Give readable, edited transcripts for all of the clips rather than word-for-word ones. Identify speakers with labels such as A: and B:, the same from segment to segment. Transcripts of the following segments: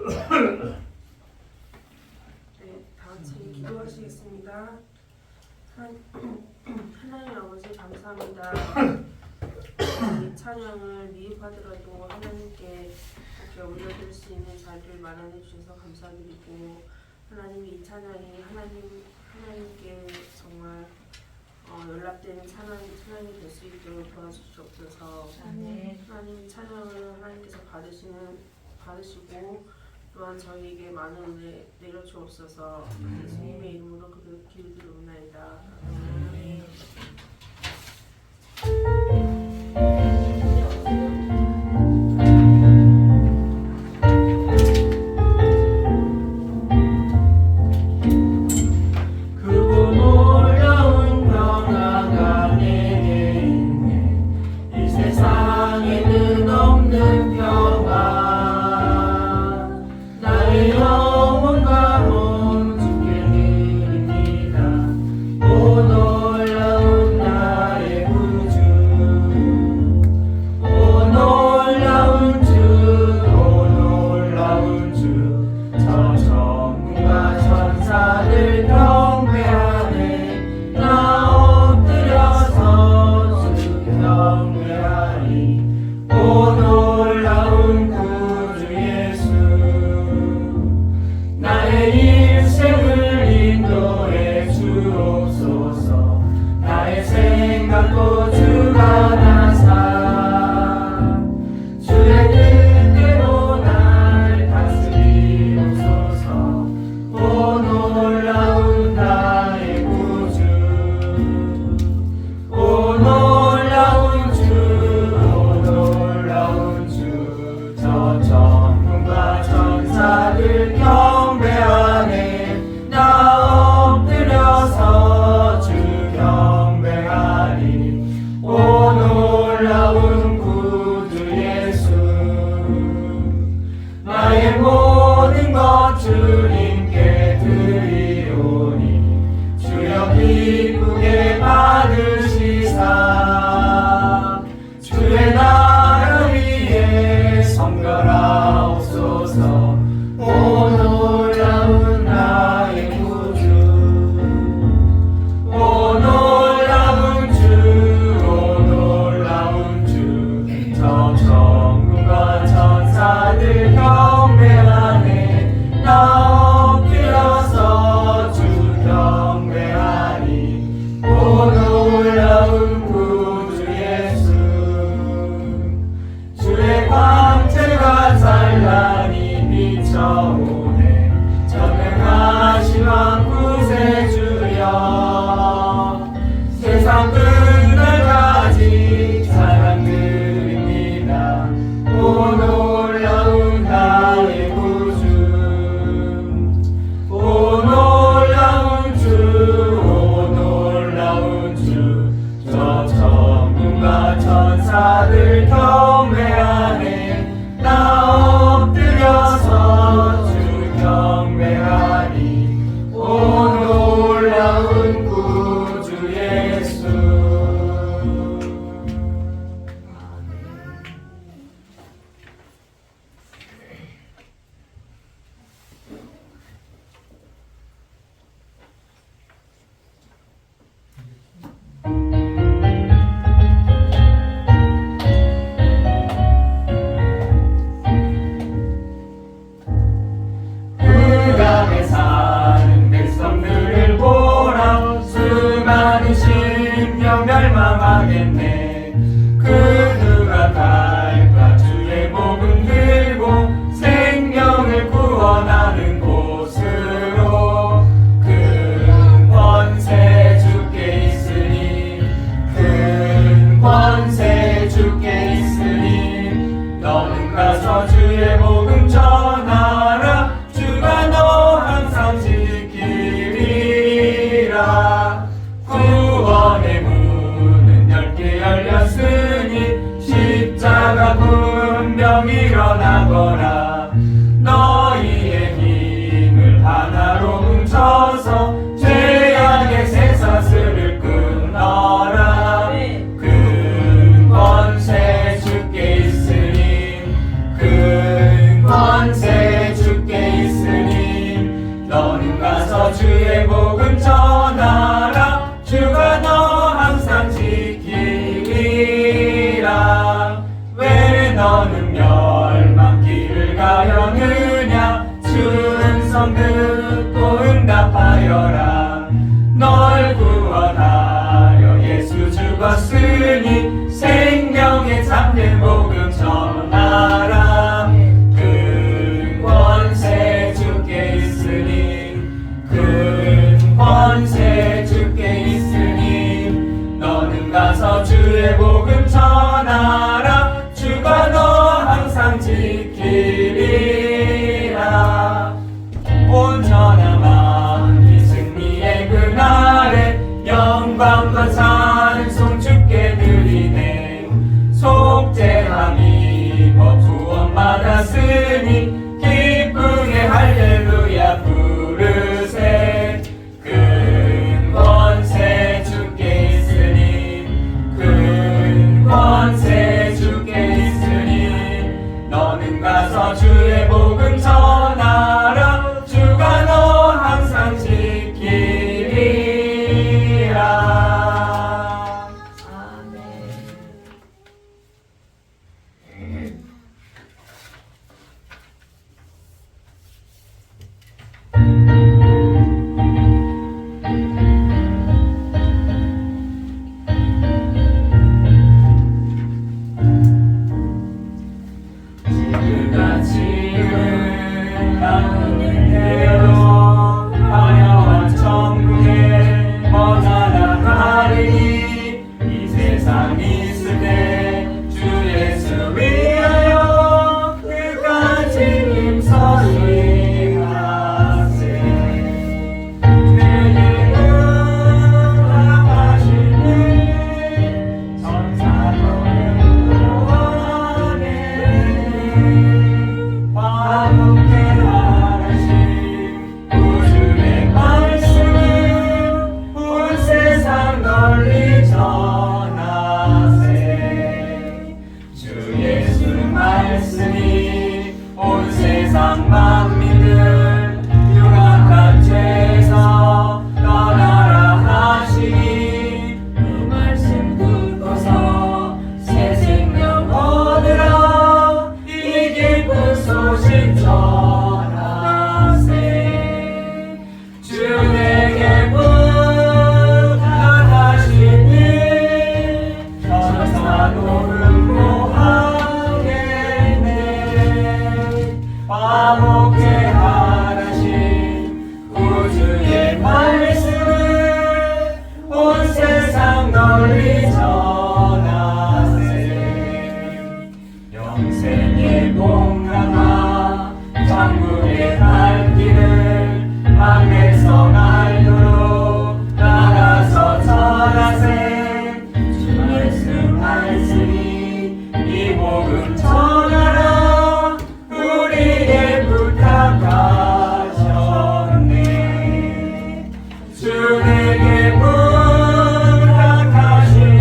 A: 네, 다 같이 기도하시겠습니다. 하나님 아버지 감사합니다. 이 찬양을 미흡하더라도 하나님께 이렇게 올려드릴 수 있는 자리를 마련해 주셔서 감사드리고, 하나님 이 찬양이 하나님께 정말 연락되는 찬양이 될 수 있도록 도와주시옵소서. 하나님 찬양을 하나님께서 받으시고 또한 저희에게 많은 은혜 내려주옵소서. 예수님의 이름으로 기도드리옵나이다. 아멘.
B: 구원의 문은 열게 열려 죽었으니 생명에 잠든 복음 전하라. 큰 권세 주께 있으니 큰 권세 주께 있으니 너는 가서 주의 복음 전하라. 주가 너 항상 지키리라. 온전한 마음이 승리의 그날에 영광과 찬송 주께 드리네. 속죄함이 구원 받았으니 기쁘게 할렐루야 부르세. 큰 권세 주께 있으니 큰 권세 주께 있으니 너는 가서 주의 복음 전하라. 주가 너 항상 지키리라.
A: 아멘.
B: 지금은 나는 대로 화려한 천국에 먼저 나가리니 이 세상 있을 때 주 예수 위하여 끝까지 힘써 일하세. 내게 응답하시는 천사들을 구하네. 화목해 하나씩 구주의 말씀을 온 세상 널리 전하세. 주 예수 말씀이 온 세상 만민을 흉악한 죄에서 떠나라 하시니 그 말씀 듣고서 새 생명 얻으라. 이 기쁜 소식 전하세. 주 내게 부탁하시니 천사도 응모하겠네. 화목해 하나씩 구주의 말씀을 온 세상 널리 전하세. 영생의 공감아 천국의 갈 길을 만내성 알도록 나가서 전하세. 주 말씀이 이 복음 전하라. 우리에게 부탁하셨네. 주 내게 부탁하시니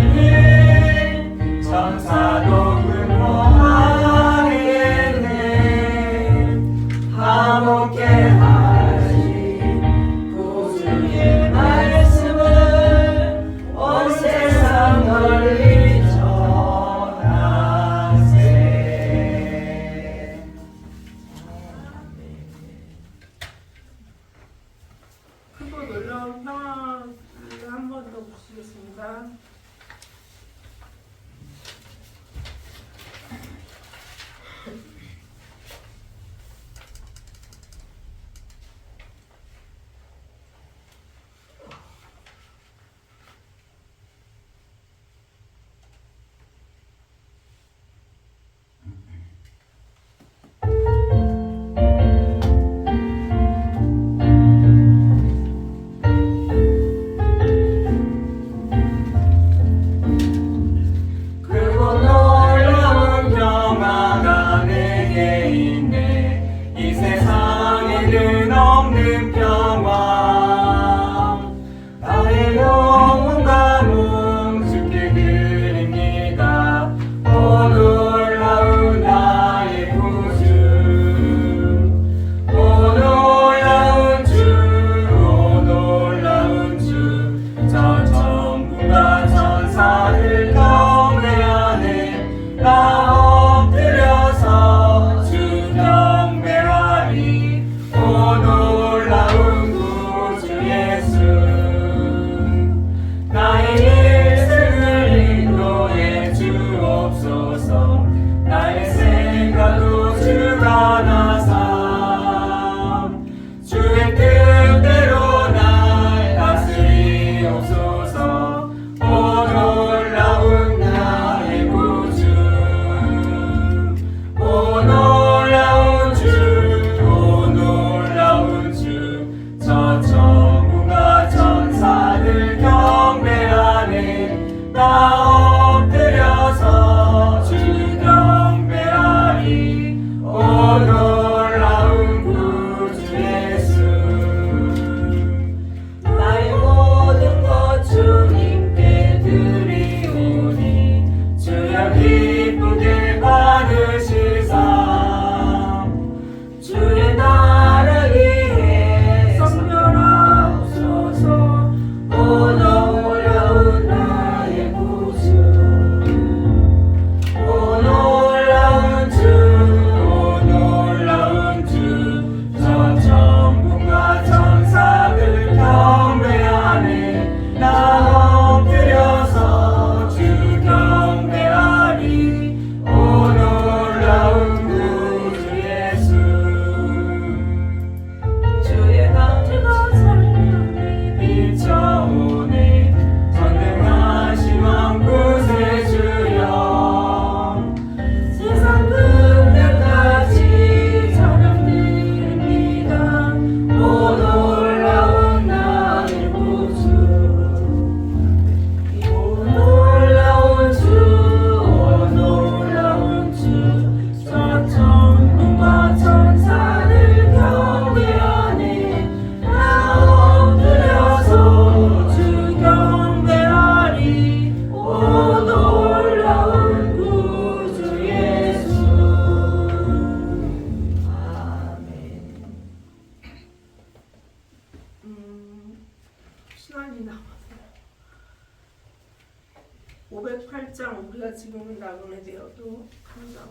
A: 508장 우리가 지금은 나그네 되어도 항상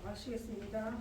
A: 하시겠습니다.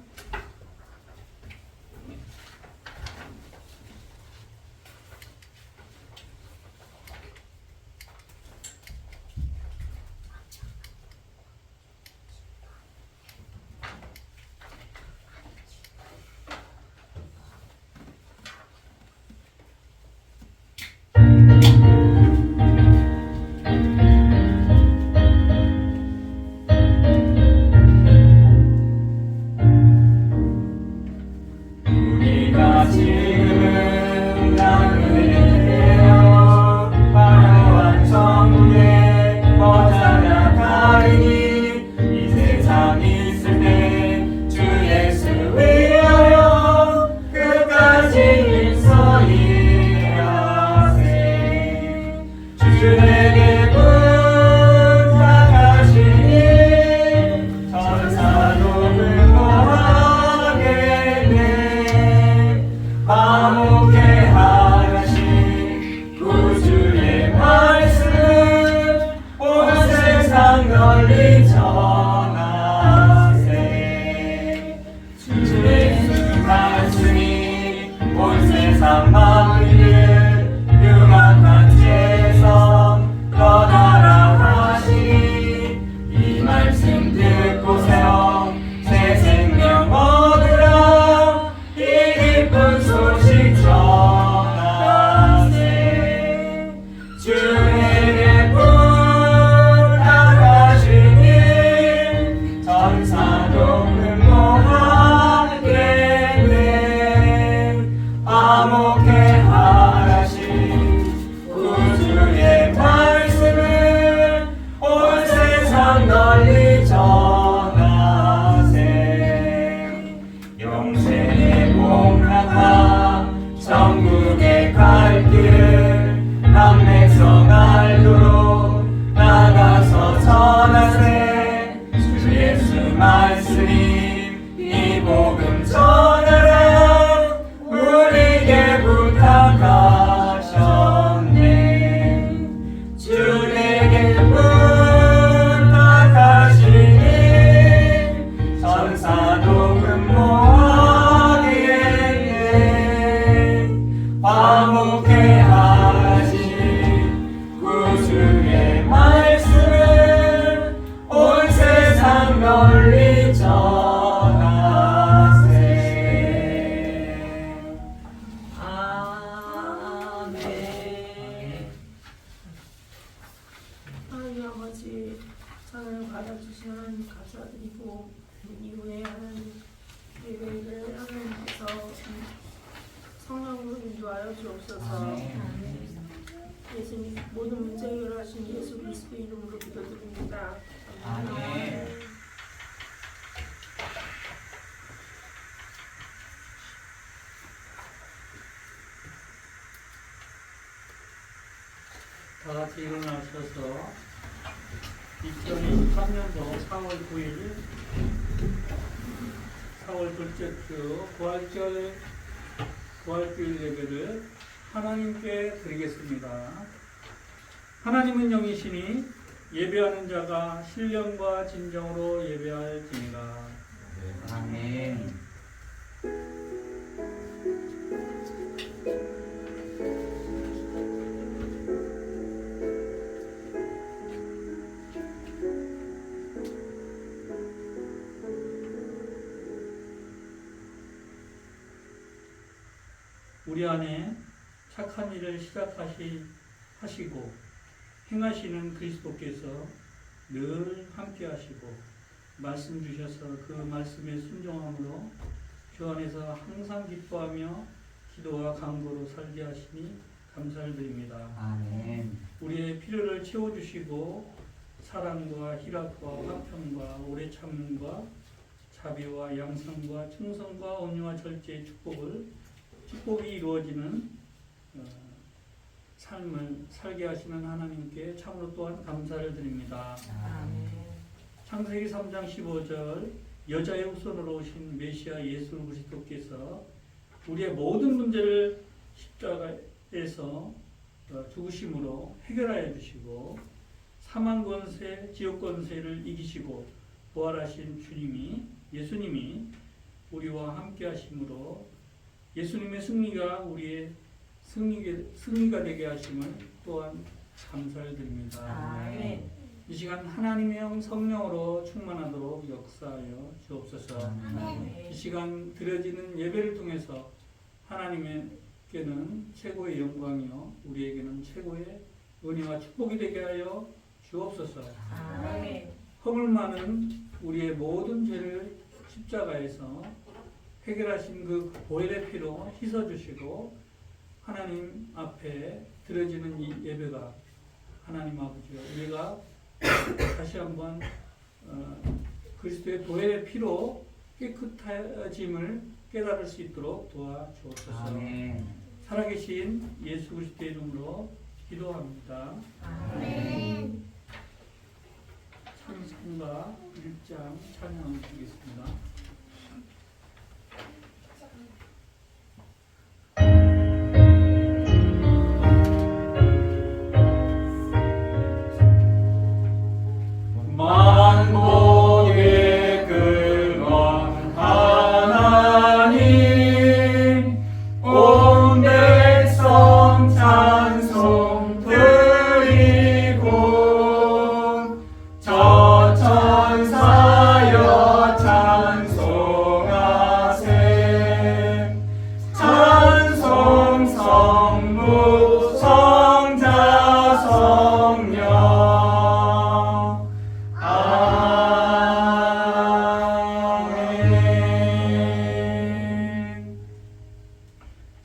B: 우리가 지금은 나그네 되어 화려한 천국에 어쩌나 가리니 이 세상 있을 때 주 예수 위하여 끝까지 일서 일하세. 주에게 부탁하시니 천사도 근모하겠네. 화목해 하신 구주의 말씀을 온 세상 널리 전하세. 주 예수 말씀이 온 세상 만민을 흉악한 죄에서 떠나라 하시니 이 말씀 듣고서 새 생명 얻으라. 이 기쁜 소식 전하세. 주에게 부탁하시니 천사도 근모하겠네. 화목해 하신 구주의 말씀을 온 세상 널리 전하세. 영생의 복락과 천국에 갈 길을 남백성 알도록 나가서 전하세. 주 예수 말씀이 이 복음 전하라. 우리에게 부탁하셨네. 주에게 부탁하시니 천사도 근모하겠네. 화목해 하신 구주의 말씀을 온 세상 널리 전하세. 아멘.
A: 하나님 아버지, 찬양을 받아주시는 감사드리고 이후에 하는 예배를 하나님께서 성령으로 인도하여 주옵소서. 예수님 모든 문제 해결하신 예수 그리스도 이름으로 기도드립니다.
B: 아멘.
C: 다 같이 일어나셔서 2023년도 4월 9일 4월 둘째 주 부활주일 예배를 하나님께 드리겠습니다. 하나님은 영이시니 예배하는 자가 신령과 진정으로 예배할지니라.
B: 아멘.
C: 우리 안에 착한 일을 하시고 행하시는 그리스도께서 늘 함께 하시고 말씀 주셔서 그 말씀에 순종함으로 주 안에서 항상 기뻐하며 기도와 간구로 살게 하시니 감사를 드립니다.
B: 아멘.
C: 우리의 필요를 채워주시고 사랑과 희락과 화평과 오래 참음과 자비와 양성과 충성과 온유와 절제의 축복이 이루어지는 삶을 살게 하시는 하나님께 참으로 또한 감사를 드립니다.
B: 아멘.
C: 창세기 3장 15절 여자의 후손으로 오신 메시아 예수 그리스도께서 우리의 모든 문제를 십자가에서 죽으심으로 해결하여 주시고 사망 권세, 지옥 권세를 이기시고 부활하신 예수님이 우리와 함께 하심으로 예수님의 승리가 우리의 승리가 되게 하심을 또한 감사를 드립니다.
A: 아멘.
C: 이 시간 하나님의 영 성령으로 충만하도록 역사하여 주옵소서. 이 시간 드려지는 예배를 통해서 하나님께는 최고의 영광이요 우리에게는 최고의 은혜와 축복이 되게 하여 주옵소서.
A: 아멘.
C: 허물 많은 우리의 모든 죄를 십자가에서 해결하신 그 보혈의 피로 씻어주시고 하나님 앞에 드려지는 이 예배가 하나님 아버지요 우리가 다시 한번 그리스도의 보혈의 피로 깨끗해짐을 깨달을 수 있도록 도와주옵소서.
B: 아멘.
C: 살아계신 예수 그리스도의 이름으로 기도합니다.
A: 아멘.
C: 찬송가 1장 찬양을 드리겠습니다.
D: 만복의 근원 하나님 온 백성 찬송 드리고 저 천사여 찬송하세 찬송 성부 성자 성령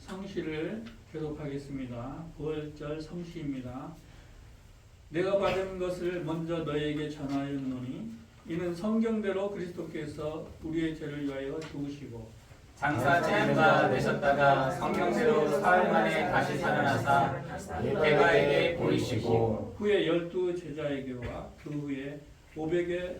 C: 성시를 교독하겠습니다. 9월절 성시입니다. 내가 받은 것을 먼저 너에게 전하였노니 이는 성경대로 그리스도께서 우리의 죄를 위하여 죽으시고
D: 장사 지낸 바 되셨다가 성경대로 사흘 만에 다시 살아나사 대가에게 보이시고
C: 후에 12 제자에게와 그 후에 500의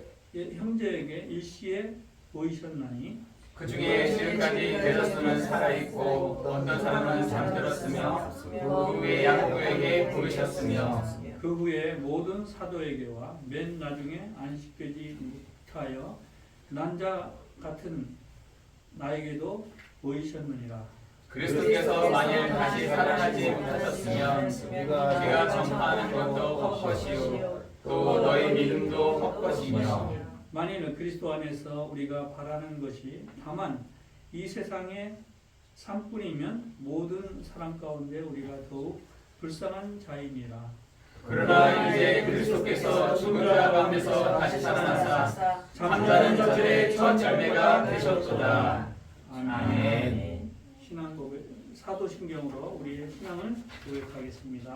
C: 형제에게 일시에 보이셨나니
D: 그 중에 지금까지 되셨으면 살아있고 어떤 사람은 잠들었으며 그 후에 야고보에게 보이셨으며
C: 그 후에 모든 사도에게와 맨 나중에 안식되지 못하여 난자 같은 나에게도 보이셨느니라.
D: 그리스도께서 만일 다시 살아나지 못하셨으면 우리가 전파하는 것도 헛것이요 또 너희 믿음도 헛것이며
C: 만일 그리스도 안에서 우리가 바라는 것이 다만 이 세상의 삶뿐이면 모든 사람 가운데 우리가 더욱 불쌍한 자이니라.
D: 그러나 이제 그리스도께서 죽은 자 가운데서 다시 살아나사 잠자는 자들의 첫 열매가 되셨도다. 아멘.
C: 신앙 고백 사도신경으로 우리의 신앙을 고백하겠습니다.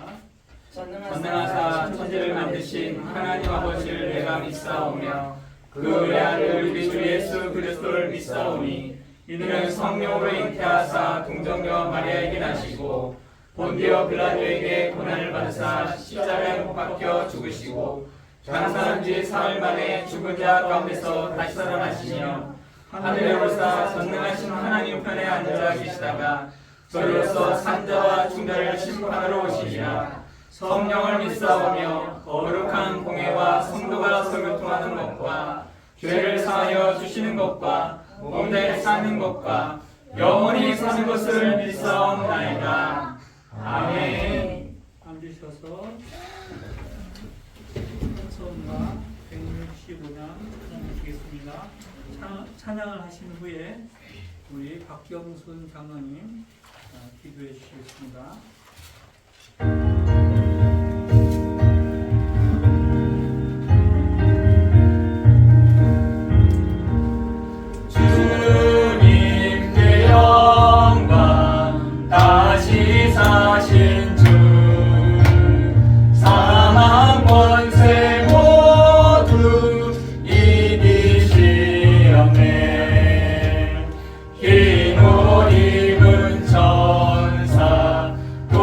D: 전능하사 천지를 만드신 하나님 아버지를 내가 믿사오며 그 외아들 우리 주 예수 그리스도를 믿사오니 이는 성령으로 잉태하사 동정녀 마리아에게 나시고 본디오 빌라도에게 고난을 받으사 십자가에 못 박혀 죽으시고 장사한 지 사흘 만에 죽은 자 가운데서 다시 살아나시며 하늘에 오르사 전능하신 하나님 편에 앉아 계시다가 저리로서 산자와 중자를 심판하러 오시리라. 성령을 믿사오며 거룩한 공회와 성도가 서교통하는 것과 죄를 사하여 주시는 것과 몸대 사는 것과 영원히 사는 것을 믿사옵나이다. 아멘.
C: 앉으셔서 찬송가 165장 찬양하시겠습니다. 찬양을 하신 후에 우리 박경순 장로님 기도해 주시겠습니다.
D: 주님께 영광 다시 사신 주 사망 권세 모두 이기시었네 흰 옷 입은 천사 또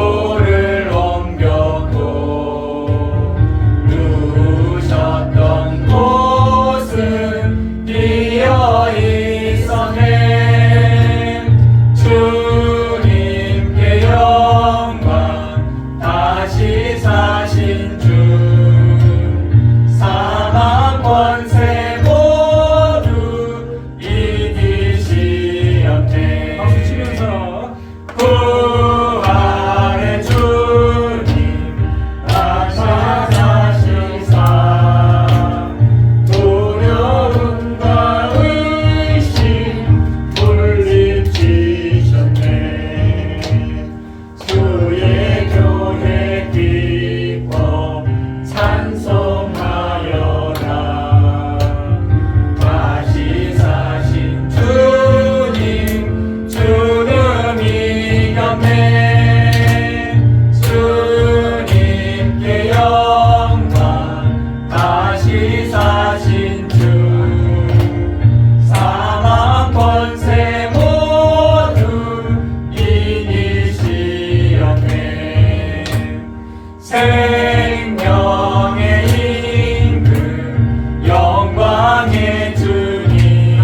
D: 다시 사신 주 사망 권세 모두 이기시었네. 생명의 임금 영광의 주님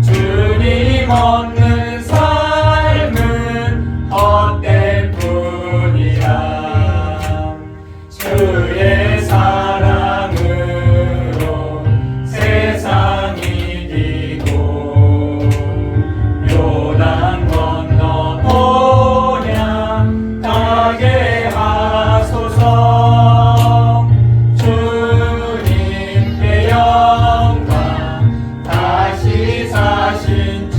D: 주님 없는 삶은 헛될 뿐이라. 주의 사랑으로 세상이 이기고 요단 건너 본향 가게 하소서. 주님께 영광 다시 사신 주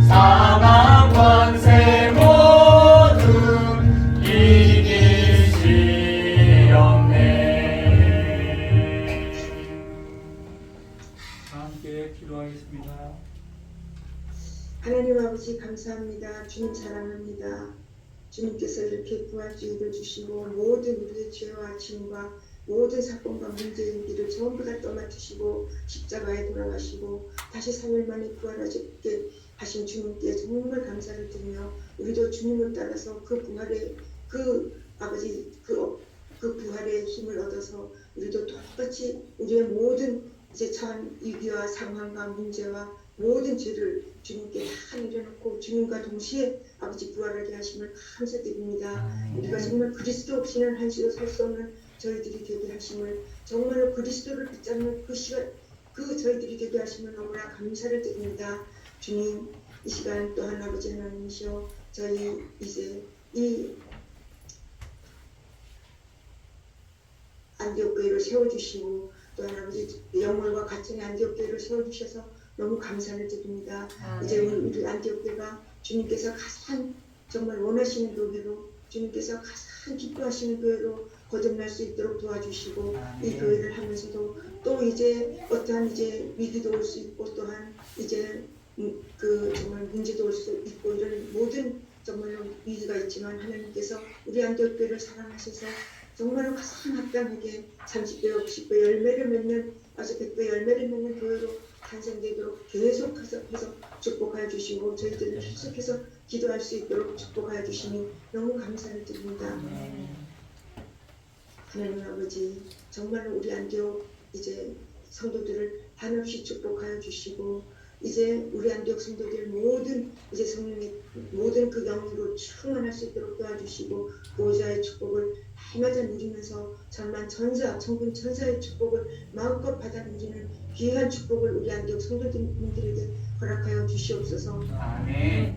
D: 사망 권세 모두 이기시었네.
C: 함께 기도하겠습니다.
E: 하나님 아버지 감사합니다. 주님 사랑합니다. 주님께서 이렇게 부활주의를 주시고 모든 우리의 죄와 짐과 모든 사건과 문제인 일을 전부 다 떠맡으시고 십자가에 돌아가시고 다시 3일 만에 부활하셨게 하신 주님께 정말 감사를 드리며 우리도 주님을 따라서 그 부활의 아버지 그 부활의 힘을 얻어서 우리도 똑같이 우리의 모든 이제 처한 위기와 상황과 문제와 모든 죄를 주님께 다 내려놓고 주님과 동시에 아버지 부활하게 하심을 감사드립니다. 우리가 정말 그리스도 없이는 한시도 살 수 없는 저희들이 되게 하심을 정말로 그리스도를 붙잡는 그 시간 그 저희들이 되게 하심을 너무나 감사를 드립니다. 주님 이 시간 또한 아버지 하나님이시여 저희 이제 이 안디옥 교회를 세워주시고 또한 아버지 영월과 가천의 안디옥 교회를 세워주셔서 너무 감사를 드립니다. 이제 우리 안디옥 교회가 주님께서 가장 정말 원하시는 교회로 주님께서 가장 기뻐하시는 교회로 거듭날 수 있도록 도와주시고 이 교회를 하면서도 또 이제 어떠한 이제 위기도 올 수 있고 또한 이제 그 정말 문제도 올 수 있고 이런 모든 정말로 위기가 있지만 하나님께서 우리 안디옥 교회를 사랑하셔서 정말로 가장 합당하게 30배, 60배 열매를 맺는 아주 100배 열매를 맺는 교회로 탄생되도록 계속해서 축복하여 주시고 저희들을 계속해서 기도할 수 있도록 축복하여 주시니 너무 감사를 드립니다. 하나님 아버지 정말로 우리 안디옥 이제 성도들을 한없이 축복하여 주시고 이제 우리 안디옥 성도들 모든 이제 성령의 모든 그 영으로 충만할 수 있도록 도와주시고 보호자의 축복을 해마다 누리면서 전만 천사 천군 천사의 축복을 마음껏 받아 누리는 귀한 축복을 우리 안디옥 성도들에게 허락하여 주시옵소서.
B: 아멘.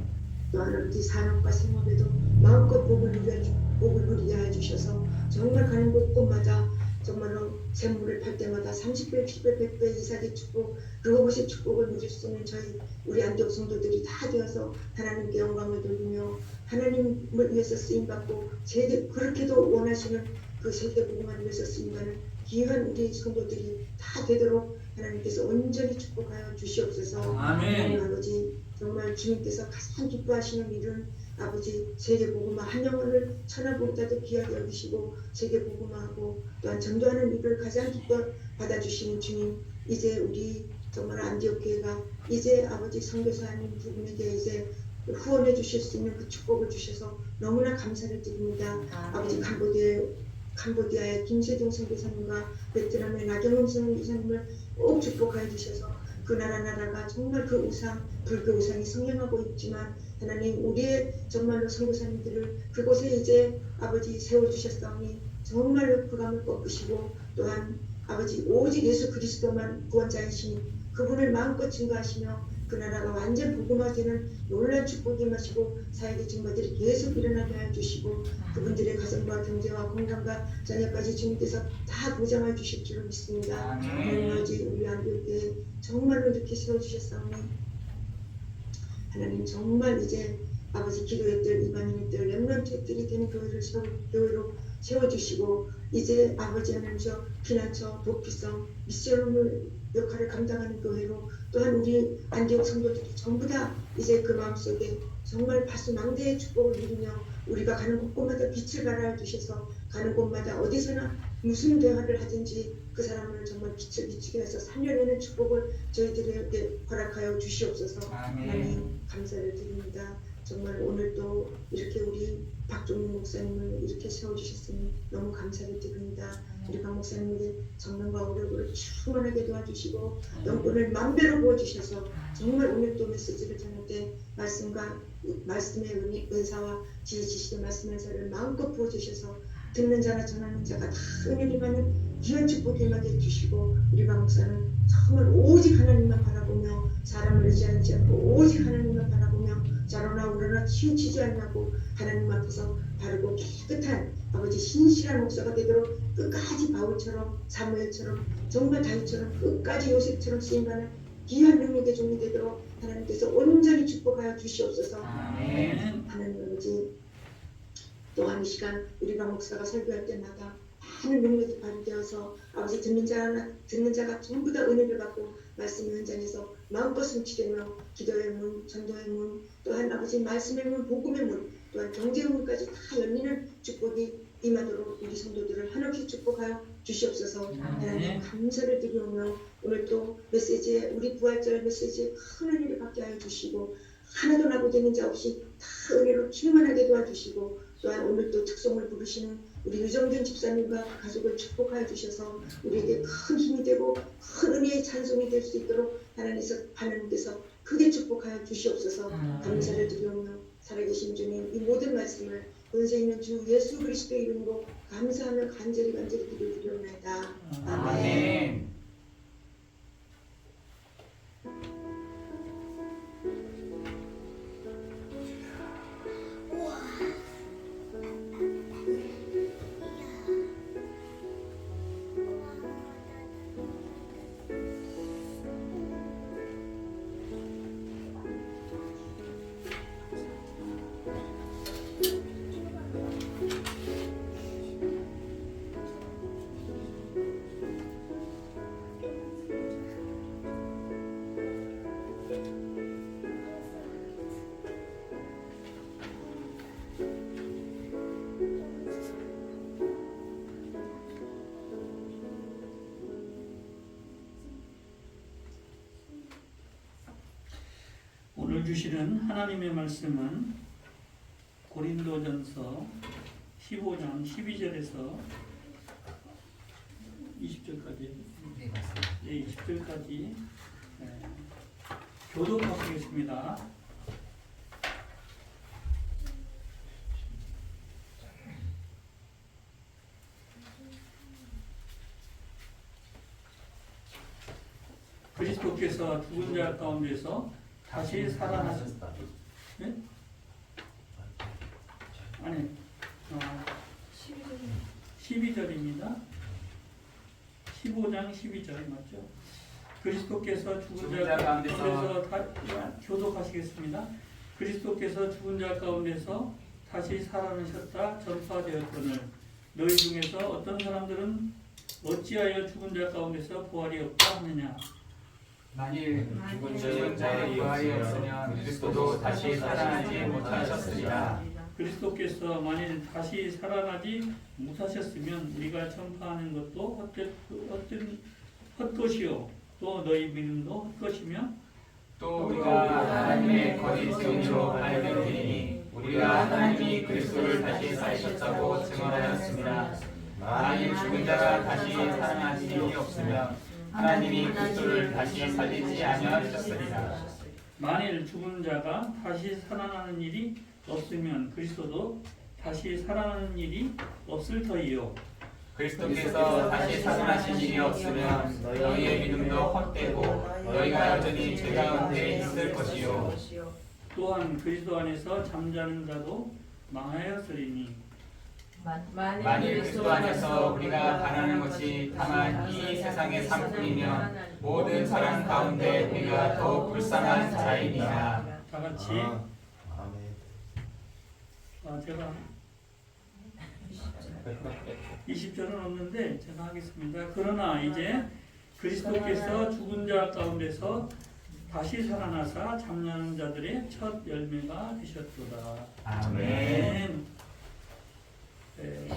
E: 또한 아버지 산업과 생업에도 마음껏 복을 누리게 해주셔서 정말 가는 곳곳마다 정말로 샘물을 팔 때마다 30배, 10배, 100배 이상의 축복 그것이 축복을 누릴 수 있는 저희 우리 안디옥 성도들이 다 되어서 하나님께 영광을 돌리며 하나님을 위해서 쓰임받고 그렇게도 원하시는 그 세계복음을 위해서 쓰임받는 귀한 우리 성도들이 다 되도록 하나님께서 온전히 축복하여 주시옵소서.
C: 아멘.
E: 아버지 정말 주님께서 가장 기뻐하시는 일은 아버지 세계복음화 한 영혼을 천하보다도 귀하게 여기시고 세계복음화하고 또한 전도하는 일을 가장 기뻐 받아주시는 주님 이제 우리 정말 안디옥 교회가 이제 아버지 선교사님 두 분에게 이제 후원해 주실 수 있는 그 축복을 주셔서 너무나 감사를 드립니다. 아버지 캄보디아의 김세종 선교사님과 베트남의 나경원 선교사님을 꼭 축복하여 주셔서 그 나라가 정말 그 우상 불교 우상이 성행하고 있지만 하나님 우리의 정말로 선교사님들을 그곳에 이제 아버지 세워주셨사오니 정말로 그 감을 꺾으시고 또한 아버지 오직 예수 그리스도만 구원자이시니 그분을 마음껏 증거하시며 그 나라가 완전 복음화되는 놀라운 축복이 마시고 사역의 증거들이 계속 일어나게 하여 주시고 그분들의 가정과 경제와 건강과 자녀까지 주님께서 다 보장해 주실 줄로 믿습니다. 하나님 아버지 우리 안디옥에 정말로 이렇게 세워주셨사오니 하나님 정말 이제 아버지 기도했들 이방인들 렘넌트들이 되는 교회로 세워주시고 이제 아버지 하나님께서 피난처 도피성 미션을 역할을 감당하는 교회로 또한 우리 안디옥 성도들이 전부 다 이제 그 마음속에 정말 바수망대의 축복을 누리며 우리가 가는 곳곳마다 빛을 발하여 주셔서 가는 곳마다 어디서나 무슨 대화를 하든지 그 사람을 정말 빛을 비추게 해서 살려내는 축복을 저희들에게 허락하여 주시옵소서.
B: 아멘.
E: 하나님 감사를 드립니다. 정말 오늘 또 이렇게 우리 박종민 목사님을 이렇게 세워주셨으니 너무 감사를 드립니다. 우리 박 목사님에게 정명과 오력을 충만하게 도와주시고 영혼을 만배로 부어주셔서 정말 오늘 또 메시지를 전할 때 말씀의 은사와 지혜 지식의 말씀의 은사를 마음껏 부어주셔서 듣는 자나 전하는 자가 다 은혜를 받는 귀한 축복이 임하게 해주시고 우리 박 목사는 정말 오직 하나님만 바라보며 사람을 의지하지 않고 오직 하나님만 바라보며 자로나 우러나 치우치지 않냐고 하나님 앞에서 바르고 깨끗한 아버지 신실한 목사가 되도록 끝까지 바울처럼 사무엘처럼 정말 다윗처럼 끝까지 요셉처럼 쓰임받는 귀한 능력의 종이 되도록 하나님께서 온전히 축복하여 주시옵소서.
B: 아멘.
E: 하나님 아버지 또한 이 시간 우리 박 목사가 설교할 때마다 많은 능력이 발휘되어서 아버지 듣는 자가 전부 다 은혜를 받고 말씀의 현장에서 마음껏 성취되며 기도의 문, 전도의 문, 또한 아버지 말씀의 문, 복음의 문, 또한 경제의 문까지 다 열리는 축복이 임하도록 우리 성도들을 한없이 축복하여 주시옵소서. 하나님 감사를 드리오며 오늘 또 메시지에 우리 부활절 메시지에 큰 은혜를 받게 하여 주시고 하나도 나고되는 자 없이 다 은혜로 충만하게 도와주시고 또한 오늘 또 특송을 부르시는 우리 유정준 집사님과 가족을 축복하여 주셔서 우리에게 큰 힘이 되고 큰 은혜의 찬송이 될 수 있도록 하나님께서 크게 축복하여 주시옵소서. 감사를 드리오며 살아계신 주님 이 모든 말씀을 은세 있는 주 예수 그리스도의 이름으로 감사하며 간절히 기도드리옵나이다.
B: 아멘.
C: 오늘 주시는 하나님의 말씀은 고린도전서 15장 12절에서 20절까지
B: 네, 맞습니다.
C: 20절까지 교독하겠습니다. 그리스도께서 죽은 자 가운데서 다시 살아나셨다. 네? 아니, 12절입니다. 15장 12절 맞죠? 그리스도께서 죽은 자 가운데서 교독하시겠습니다. 그리스도께서 죽은 자 가운데서 다시 살아나셨다 전파되었거늘 너희 중에서 어떤 사람들은 어찌하여 죽은 자 가운데서 부활이 없다 하느냐.
D: 만일 죽은 자의 부활이 없으면 그리스도도 다시 살아나지 못하셨으리라.
C: 그리스도께서 만일 다시 살아나지 못하셨으면 우리가 전파하는 것도 헛것이요 또 너희 믿음도 헛것이며
D: 또 우리가 하나님의 거짓 증인으로 알려드리니 우리가 하나님이 그리스도를 다시 살리셨다고 증언하였습니다. 만일 죽은 자가 다시 살아나지 없으면 하나님이 그리스도를 다시 살리지 아니하셨으리라.
C: 만일 죽은 자가 다시 살아나는 일이 없으면 그리스도도 다시 살아나는 일이 없을 터이요.
D: 그리스도께서 다시 살아나신 일이 없으면 너희의 믿음도 헛되고 너희가 여전히 죄 가운데 있을 것이요.
C: 또한 그리스도 안에서 잠자는 자도 망하였으리니
D: 만일 그리스도 안에서 우리가 바라는 것이 다만 이 세상의 삶뿐이면 모든 사람 가운데 우리가 더욱 불쌍한 자이니라.
C: 다 같이 제가 20절은 없는데 제가 하겠습니다. 그러나 이제 그리스도께서 죽은 자 가운데서 다시 살아나사 잠자는 자들의 첫 열매가 되셨도다.
B: 아멘.
C: 아멘.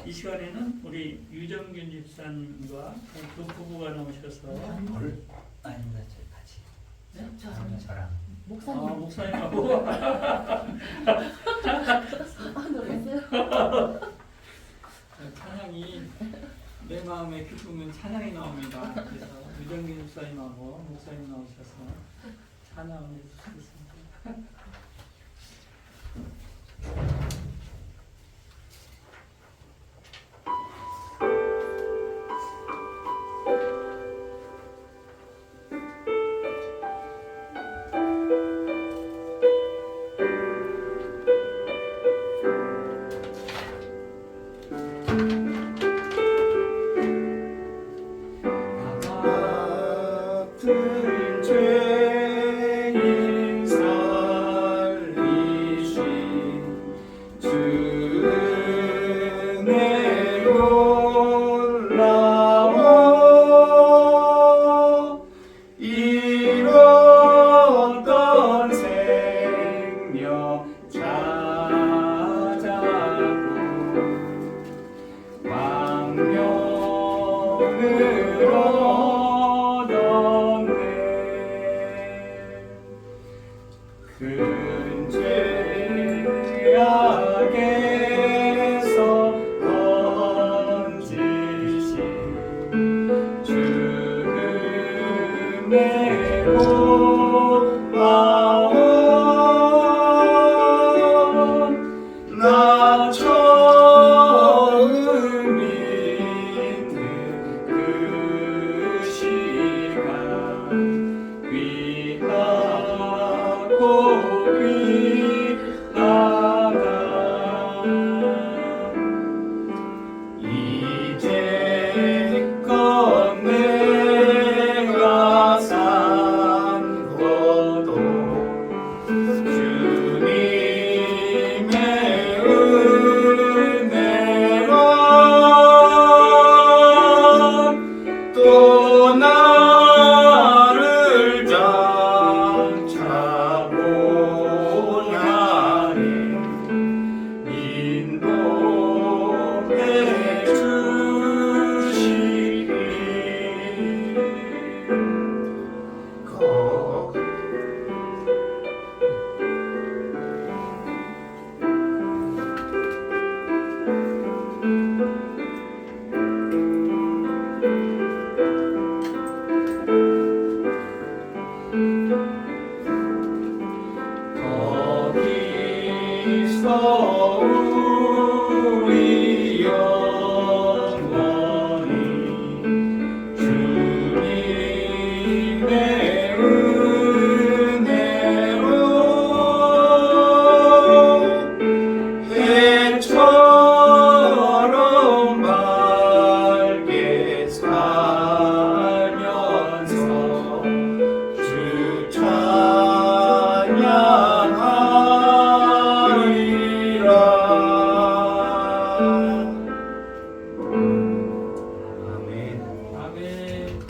C: 이 시간에는 우리 유정균 집사님과 두 부부가 나오셔서
B: 아닙니다. 저 같이.
C: 네?
B: 저랑.
C: 목사님하고 찬양이 내 마음에 기쁨은 찬양이 나옵니다. 그래서 유정균 집사님하고 목사님 나오셔서 찬양을 해주시겠습니다.
D: 같은 죄인 살리신 주 은혜 놀라워 잃었던 생명 찾아고 광명을 얻었네 큰 죄악에서 건지신 주 은혜 고마워 나 처음 믿는 그 시간 귀하고 귀하다 이제껏 내가 산 것도 주님의 은혜와 또 나를 장차 보나니 인도해 주시리 거기서 우리 영원히 주님의 은혜로 해처럼 밝게 살면서 주 찬양하리라. 아멘.
C: 아멘.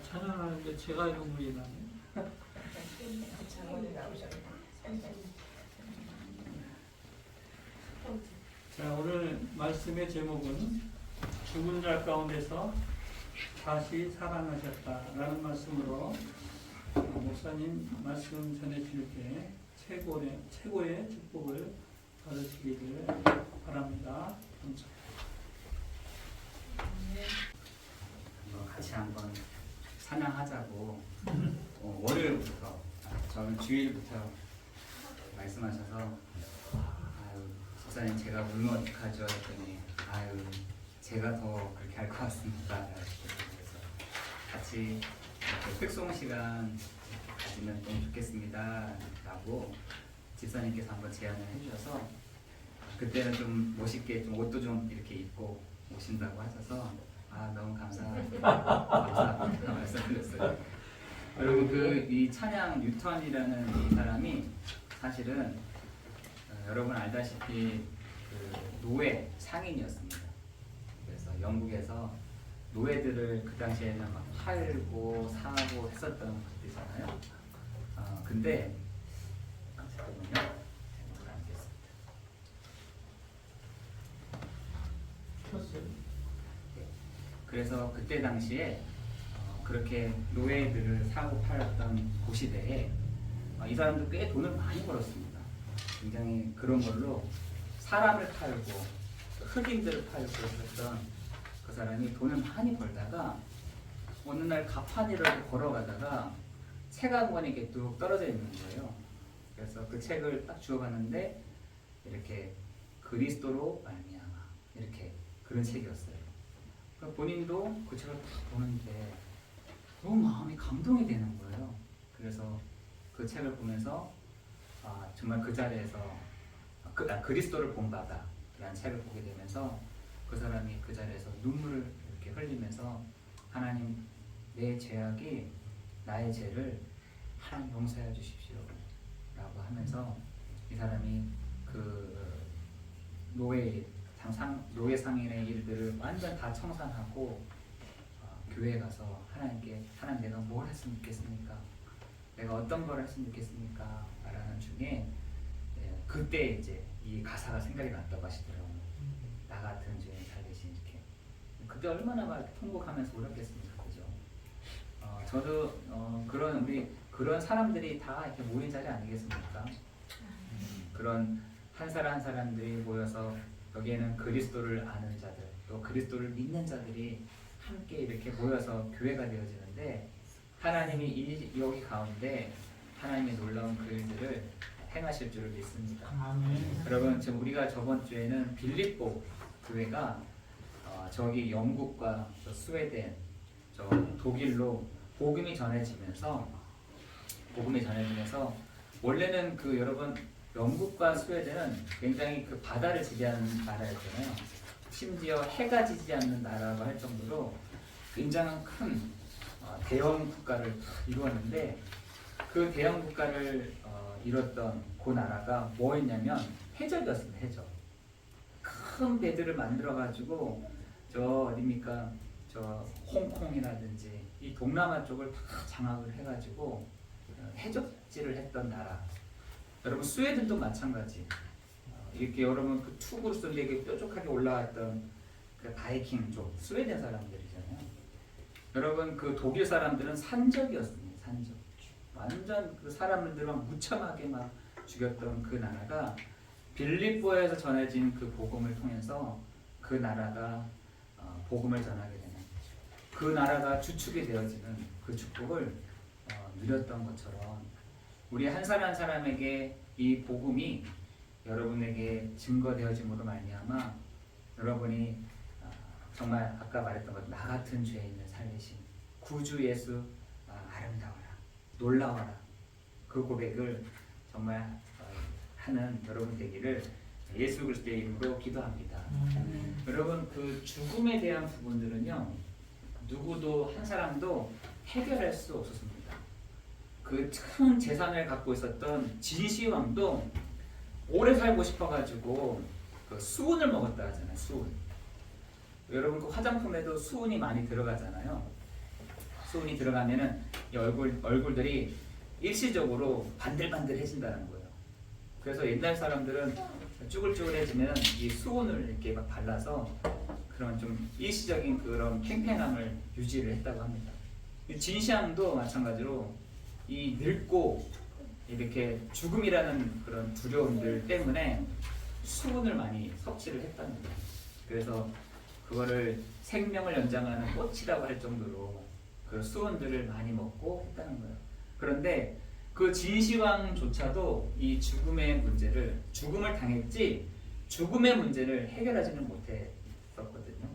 C: 찬양하는데 제가 눈물이 나네. 자, 오늘 말씀의 제목은 죽은 자 가운데서 다시 살아나셨다라는 말씀으로 목사님 말씀 전해주실 때 최고의 축복을 받으시기를 바랍니다. 감사합니다.
B: 같이 한번 찬양하자고 월요일부터 저는 주일부터 말씀하셔서 아유 목사님 제가 울면 어떡하죠 했더니 아유 제가 더 그렇게 할 것 같습니다. 그래서 같이 이렇게 특송 시간 가지면 너무 좋겠습니다 라고 집사님께서 한번 제안을 해주셔서 그때는 좀 멋있게 좀 옷도 좀 이렇게 입고 오신다고 하셔서 아 너무 감사합니다 말씀드렸어요. 그리고 이 찬양 뉴턴이라는 이 사람이 사실은 여러분 알다시피 그 노예 상인이었습니다. 그래서 영국에서 노예들을 그 당시에는 막 팔고 사고 했었던 것들이 그렇잖아요. 근데 잠깐만요. 잘못 알겠습니다. 그래서 그때 당시에 그렇게 노예들을 사고 팔았던 고시대에 이 사람도 꽤 돈을 많이 벌었습니다. 굉장히 그런 걸로 사람을 팔고 흑인들을 팔고 그랬던 그 사람이 돈을 많이 벌다가 어느 날 가판이를 걸어가다가 책 한 권이 이렇게 뚝 떨어져 있는 거예요. 그래서 그 책을 딱 주워봤는데 이렇게 그리스도로 말미암아 이렇게 그런 책이었어요. 그러니까 본인도 그 책을 딱 보는데 너무 마음이 감동이 되는 거예요. 그래서 그 책을 보면서 정말 그 자리에서 그리스도를 본받아 라는 책을 보게 되면서 그 사람이 그 자리에서 눈물을 이렇게 흘리면서 하나님, 내 죄악이 나의 죄를 하나님 용서해 주십시오 라고 하면서 이 사람이 그 노예 상인의 일들을 완전 다 청산하고 교회에 가서 하나님께 하나님 내가 뭘 했으면 좋겠습니까? 내가 어떤 걸 했으면 좋겠습니까? 말하는 중에 그때 이제 이 가사가 생각이 났다고 하시더라고요. 나 같은 죄인 살리신 이렇게. 그때 얼마나 막 통곡하면서 울었겠습니까, 그죠? 저도 그런 사람들이 다 이렇게 모인 자리 아니겠습니까? 그런 한 사람 한 사람들이 모여서 여기에는 그리스도를 아는 자들, 또 그리스도를 믿는 자들이 함께 이렇게 모여서 교회가 되어지는데 하나님이 여기 가운데 하나님의 놀라운 그 일들을 행하실 줄을 믿습니다. 여러분, 지금 우리가 저번 주에는 빌립보 교회가 저기 영국과 저 스웨덴, 저 독일로 복음이 전해지면서 원래는 그 여러분 영국과 스웨덴은 굉장히 그 바다를 지배하는 나라였잖아요. 심지어 해가 지지 않는 나라라고 할 정도로 굉장히 큰 대형 국가를 이루었는데 그 대형 국가를 이뤘던 그 나라가 뭐였냐면 해적이었습니다. 해적. 큰 배들을 만들어 가지고 저 어디입니까? 저 홍콩이라든지 이 동남아 쪽을 다 장악을 해가지고 해적질을 했던 나라. 여러분 스웨덴도 마찬가지. 이렇게 여러분 그 투구스인데 뾰족하게 올라왔던 그 바이킹 쪽 스웨덴 사람들이잖아요. 여러분 그 독일 사람들은 산적이었습니다. 산적. 완전 그 사람들을 막 무참하게 막 죽였던 그 나라가 빌립보에서 전해진 그 복음을 통해서 그 나라가 복음을 전하게 되는 그 나라가 주축이 되어지는 그 축복을 누렸던 것처럼 우리 한 사람 한 사람에게 이 복음이 여러분에게 증거되어짐으로 말미암아 여러분이 정말 아까 말했던 것 나 같은 죄인을 살리신 구주 예수 아름다워라 놀라워라 그 고백을 정말 하는 여러분 되기를 예수 그리스도의 이름으로 기도합니다. 여러분 그 죽음에 대한 부분들은요 누구도 한 사람도 해결할 수 없었습니다. 그 큰 재산을 갖고 있었던 진시 왕도 오래 살고 싶어가지고 그 수은을 먹었다 하잖아요. 수은. 여러분 그 화장품에도 수은이 많이 들어가잖아요. 수은이 들어가면은 이 얼굴들이 일시적으로 반들반들해진다는 거예요. 그래서 옛날 사람들은 쭈글쭈글해지면 이 수은을 이렇게 막 발라서 그런 좀 일시적인 그런 팽팽함을 유지를 했다고 합니다. 진시황도 마찬가지로 이 늙고 이렇게 죽음이라는 그런 두려움들 때문에 수은을 많이 섭취를 했답니다. 그래서 그거를 생명을 연장하는 꽃이라고 할 정도로 그 수은들을 많이 먹고 했다는 거예요. 그런데 그 진시황조차도 이 죽음의 문제를 죽음을 당했지 죽음의 문제를 해결하지는 못했었거든요.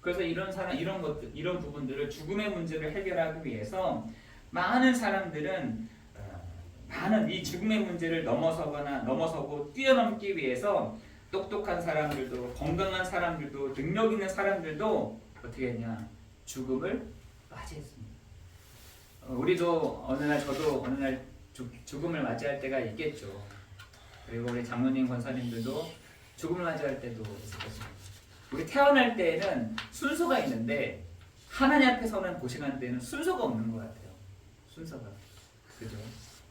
B: 그래서 이런 부분들을 죽음의 문제를 해결하기 위해서 많은 사람들은 많은 이 죽음의 문제를 넘어서고 뛰어넘기 위해서 똑똑한 사람들도 건강한 사람들도 능력 있는 사람들도 어떻게 했냐 죽음을 맞이했습니다. 저도 어느 날 죽음을 맞이할 때가 있겠죠. 그리고 우리 장로님 권사님들도 죽음을 맞이할 때도 있을 것입니다. 우리 태어날 때에는 순서가 있는데 하나님 앞에 서는 고생하는 때는 순서가 없는 것 같아요. 순서가. 그죠?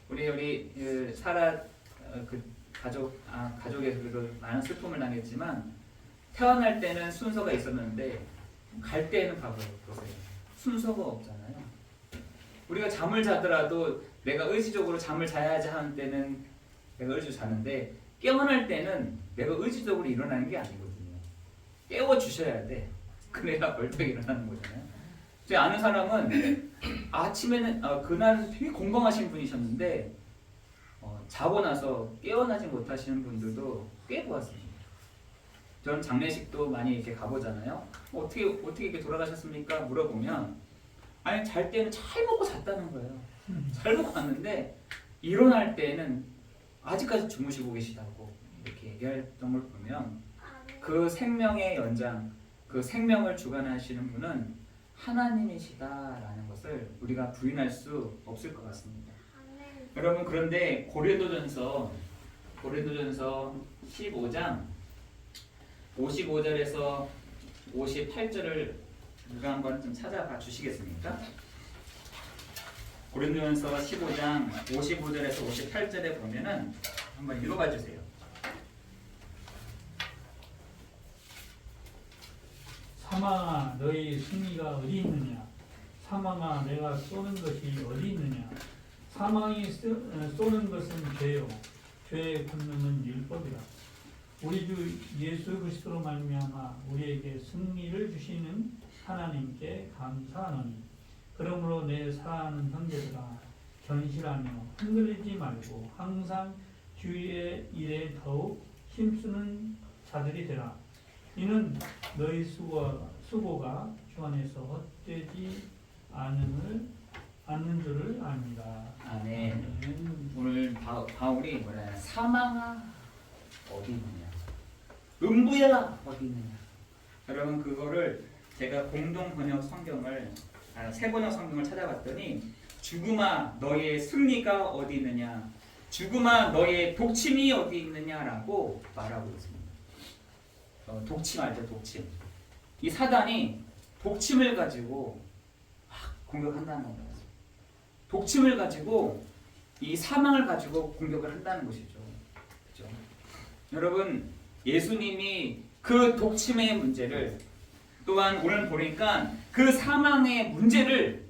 B: 우리 그 사라 그 가족에서 그 많은 슬픔을 당했지만 태어날 때는 순서가 있었는데 갈 때는 보세요. 순서가 없잖아요. 우리가 잠을 자더라도 내가 의지적으로 잠을 자야지 하는 때는 내가 의지적으로 자는데 깨어날 때는 내가 의지적으로 일어나는 게 아니거든요. 깨워주셔야 돼. 그래야 벌떡 일어나는 거잖아요. 제 아는 사람은 아침에는 그날은 되게 건강하신 분이셨는데 자고 나서 깨어나지 못하시는 분들도 꽤 보았습니다. 저는 장례식도 많이 이렇게 가보잖아요. 어떻게 이렇게 돌아가셨습니까? 물어보면 아니 잘 때는 잘 먹고 잤다는 거예요. 잘 먹고 갔는데 일어날 때는 아직까지 주무시고 계시다고 이렇게 얘기했던 걸 보면 그 생명의 연장, 그 생명을 주관하시는 분은 하나님이시다라는 것을 우리가 부인할 수 없을 것 같습니다. 여러분 그런데 고린도전서 15장 55절에서 58절을 누가 한번 좀 찾아봐 주시겠습니까? 고린도전서 15장 55절에서 58절에 보면은 한번 읽어봐 주세요.
C: 사망아 너희 승리가 어디 있느냐? 사망아 내가 쏘는 것이 어디 있느냐? 사망이 쏘는 것은 죄요. 죄의 권능은 율법이라. 우리 주 예수 그리스도로 말미암아 우리에게 승리를 주시는 하나님께 감사하노니 그러므로 내 사랑하는 형제들아 견실하며 흔들리지 말고 항상 주의 일에 더욱 힘쓰는 자들이 되라. 이는 너희 수고가 주 안에서 헛되지 않는 줄을 압니다.
B: 아멘. 오늘 바울이 뭐냐? 사망아 어디 있느냐? 음부야 어디 있느냐? 여러분 그거를 제가 공동 번역 성경을 세 번역 성경을 찾아봤더니 죽음아 너의 승리가 어디 있느냐? 죽음아 너의 독침이 어디 있느냐라고 말하고 있습니다. 독침 알죠? 독침. 이 사단이 독침을 가지고 공격한다는 겁니다. 독침을 가지고 이 사망을 가지고 공격을 한다는 것이죠. 그렇죠? 여러분 예수님이 그 독침의 문제를 또한 오늘 보니까 그 사망의 문제를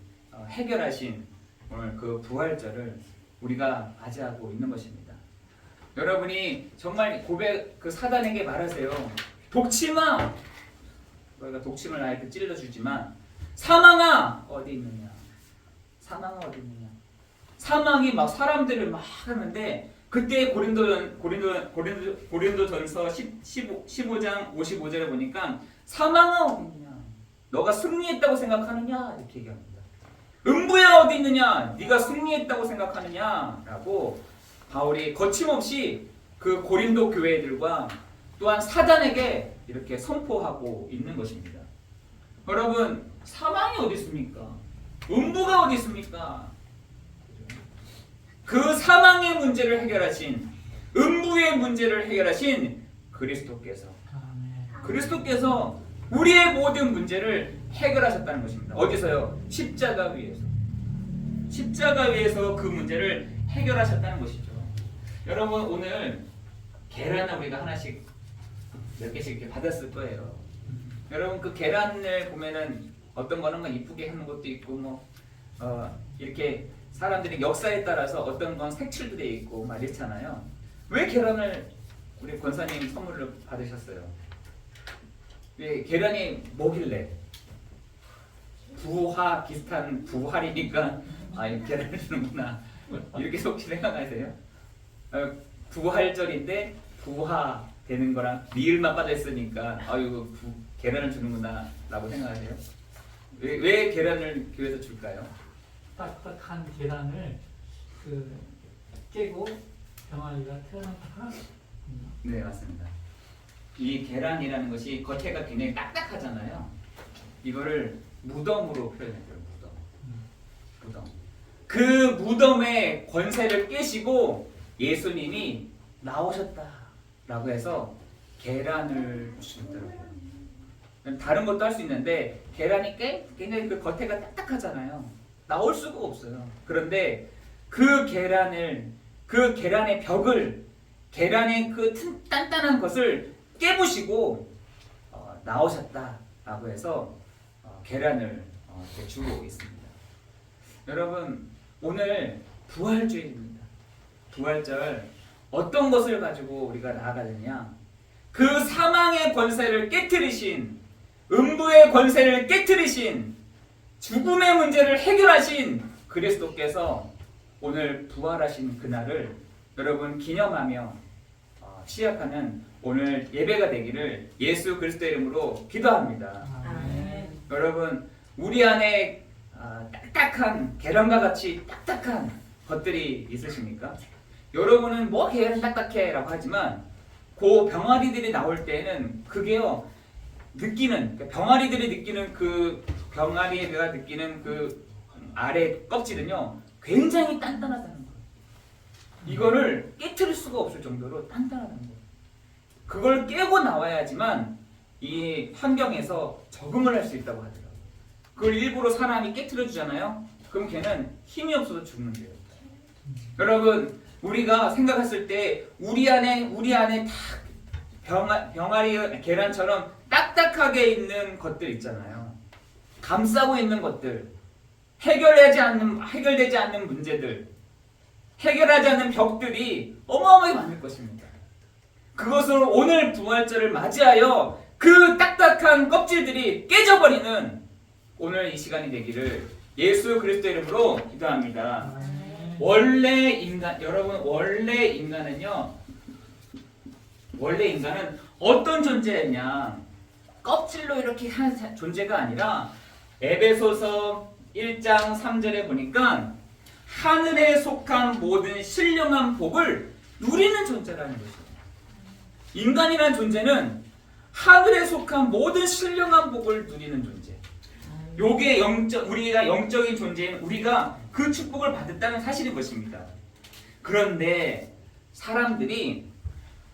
B: 해결하신 오늘 그 부활절을 우리가 맞이하고 있는 것입니다. 여러분이 정말 그 사단에게 말하세요. 독침아, 너희가 독침을 나에게 찔러주지만 사망아 어디 있느냐? 사망아 어디 있느냐? 사망이 막 사람들을 막 하는데 그때 고린도전서 15장 55절에 보니까 사망아 어디 있느냐? 너가 승리했다고 생각하느냐? 이렇게 얘기합니다. 음부야 어디 있느냐? 네가 승리했다고 생각하느냐라고 바울이 거침없이 그 고린도 교회들과 또한 사단에게 이렇게 선포하고 있는 것입니다. 여러분 사망이 어디 있습니까? 음부가 어디 있습니까? 그 사망의 문제를 해결하신 음부의 문제를 해결하신 그리스도께서 우리의 모든 문제를 해결하셨다는 것입니다. 어디서요? 십자가 위에서. 십자가 위에서 그 문제를 해결하셨다는 것이죠. 여러분 오늘 계란을 우리가 하나씩 몇 개씩 이렇게 받았을 거예요. 여러분 그 계란을 보면은 어떤 거는 막 이쁘게 하는 것도 있고 이렇게 사람들이 역사에 따라서 어떤 건 색칠들이 있고 막 이렇잖아요. 왜 계란을 우리 권사님 선물로 받으셨어요? 왜 계란이 뭐길래? 부화 비슷한 부활이니까 계란을 주는구나 이렇게 혹시 생각하세요? 부활절인데 부화 되는 거랑 리을만 빠져있으니까 계란을 주는구나 라고 생각하세요? 왜 계란을 교회에서 줄까요?
C: 딱딱한 계란을 깨고 병아리가 태어났다.
B: 네 맞습니다. 이 계란이라는 것이 겉에가 굉장히 딱딱하잖아요. 이거를 무덤으로 표현했어요. 무덤. 그 무덤의 권세를 깨시고 예수님이 나오셨다라고 해서 계란을 주시더라고요. 다른 것도 할 수 있는데 계란이 굉장히 그 겉에가 딱딱하잖아요. 나올 수가 없어요. 그런데 그 계란의 벽을, 계란의 그 단단한 것을 깨부시고 나오셨다라고 해서 계란을 이렇게 주고 있습니다. 여러분, 오늘 부활주일입니다. 부활절 어떤 것을 가지고 우리가 나아가느냐? 그 사망의 권세를 깨트리신, 음부의 권세를 깨트리신, 죽음의 문제를 해결하신 그리스도께서 오늘 부활하신 그날을 여러분 기념하며 시작하는 오늘 예배가 되기를 예수 그리스도의 이름으로 기도합니다.
A: 아멘.
B: 여러분, 우리 안에 딱딱한 계란과 같이 딱딱한 것들이 있으십니까? 여러분은 뭐 계란 딱딱해 라고 하지만 그 병아리들이 나올 때는 그게요, 병아리들이 느끼는 그 병아리가 느끼는 그 아래 껍질은요 굉장히 단단하다는 거예요. 이거를 깨트릴 수가 없을 정도로 단단하다는 거예요. 그걸 깨고 나와야지만 이 환경에서 적응을 할 수 있다고 하더라고요. 그걸 일부러 사람이 깨트려 주잖아요. 그럼 걔는 힘이 없어서 죽는데요. 여러분, 우리가 생각했을 때 우리 안에 다 병아리 계란처럼 딱딱하게 있는 것들 있잖아요. 감싸고 있는 것들, 해결되지 않는 문제들, 해결하지 않는 벽들이 어마어마하게 많을 것입니다. 그것을 오늘 부활절을 맞이하여 그 딱딱한 껍질들이 깨져버리는 오늘 이 시간이 되기를 예수 그리스도 이름으로 기도합니다. 원래 인간은 어떤 존재였냐? 껍질로 이렇게 한 존재가 아니라 에베소서 1장 3절에 보니까 하늘에 속한 모든 신령한 복을 누리는 존재라는 것이에요. 인간이라는 존재는 하늘에 속한 모든 신령한 복을 누리는 존재. 요게 우리가 영적인 존재인 우리가 그 축복을 받았다는 사실인 것입니다. 그런데 사람들이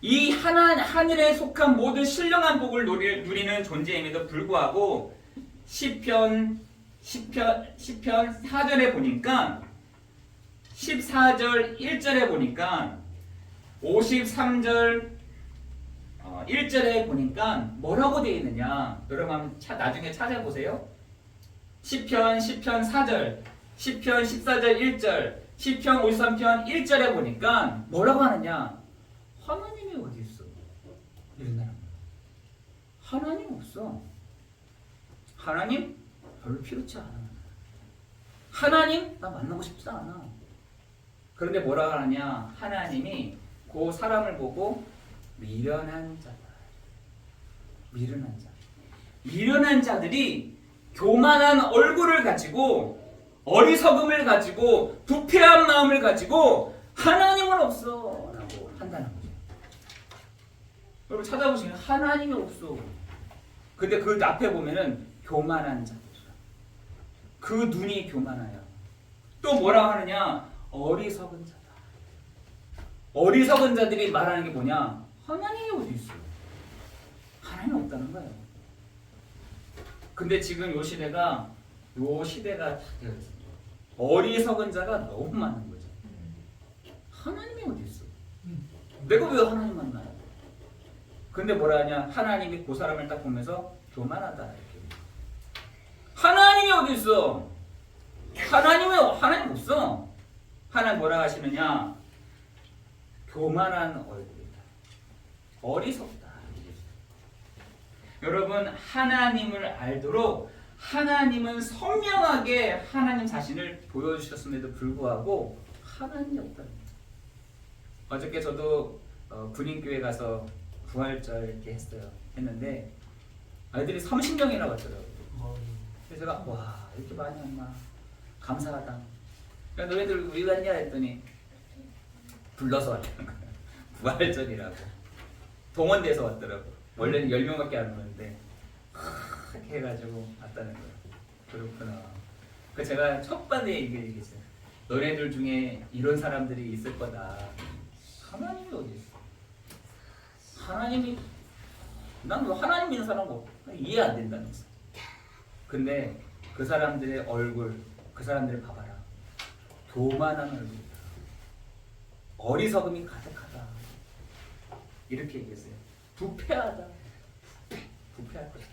B: 이 하늘에 속한 모든 신령한 복을 누리는 존재임에도 불구하고 시편 4절에 보니까 14절 1절에 보니까 53절 1절에 보니까 뭐라고 되어 있느냐? 여러분 한번 나중에 찾아보세요. 시편 4절, 시편 14절 1절, 시편 53편 1절에 보니까 뭐라고 하느냐? 하나님이 어디 있어? 이런다는 거야. 하나님 없어. 하나님 별로 필요치 않아. 하나님 나 만나고 싶지 않아. 그런데 뭐라고 하느냐? 하나님이 그 사람을 보고 미련한 자다. 미련한 자들이 교만한 얼굴을 가지고 어리석음을 가지고 부패한 마음을 가지고 하나님은 없어 라고 한다는 거죠. 여러분 찾아보시면 하나님이 없어. 근데 그 앞에 보면은 교만한 자들. 그 눈이 교만하여. 또 뭐라고 하느냐? 어리석은 자다. 어리석은 자들이 말하는 게 뭐냐? 하나님이 어디 있어? 하나님이 없다는 거예요. 근데 지금 요 시대가 다 되어 있습니다. 어리석은 자가 너무 많은 거죠. 하나님이 어디 있어? 내가 왜 하나님 만나요? 근데 뭐라 하냐? 하나님이 그 사람을 딱 보면서 교만하다 이렇게. 하나님이 어디 있어? 하나님 없어. 하나님 뭐라 하시느냐? 교만한 얼굴이다. 어리석다. 여러분 하나님을 알도록 하나님은 선명하게 하나님 자신을 보여주셨음에도 불구하고 하나님이 없다. 어저께 저도 군인교회 가서 부활절 이렇게 했는데 아이들이 30명이나 왔더라고요. 그래서 제가 와 이렇게 많이 왔나 감사하다. 그러니까 너희들 왜 왔냐 했더니 불러서 왔다는 거예요. 부활절이라고 동원돼서 왔더라고. 원래는 10명밖에 안 오는데 이렇게 해가지고 왔다는 거예요. 그렇구나. 그 제가 첫 번째 얘기했어요. 너네들 중에 이런 사람들이 있을 거다. 하나님이 어디 있어? 하나님이 난 왜 하나님 믿는 사람 이해 안 된다면서. 근데 그 사람들의 얼굴, 그 사람들을 봐봐라. 교만한 얼굴이다. 어리석음이 가득하다. 이렇게 얘기했어요. 부패하다. 부패할 것이다.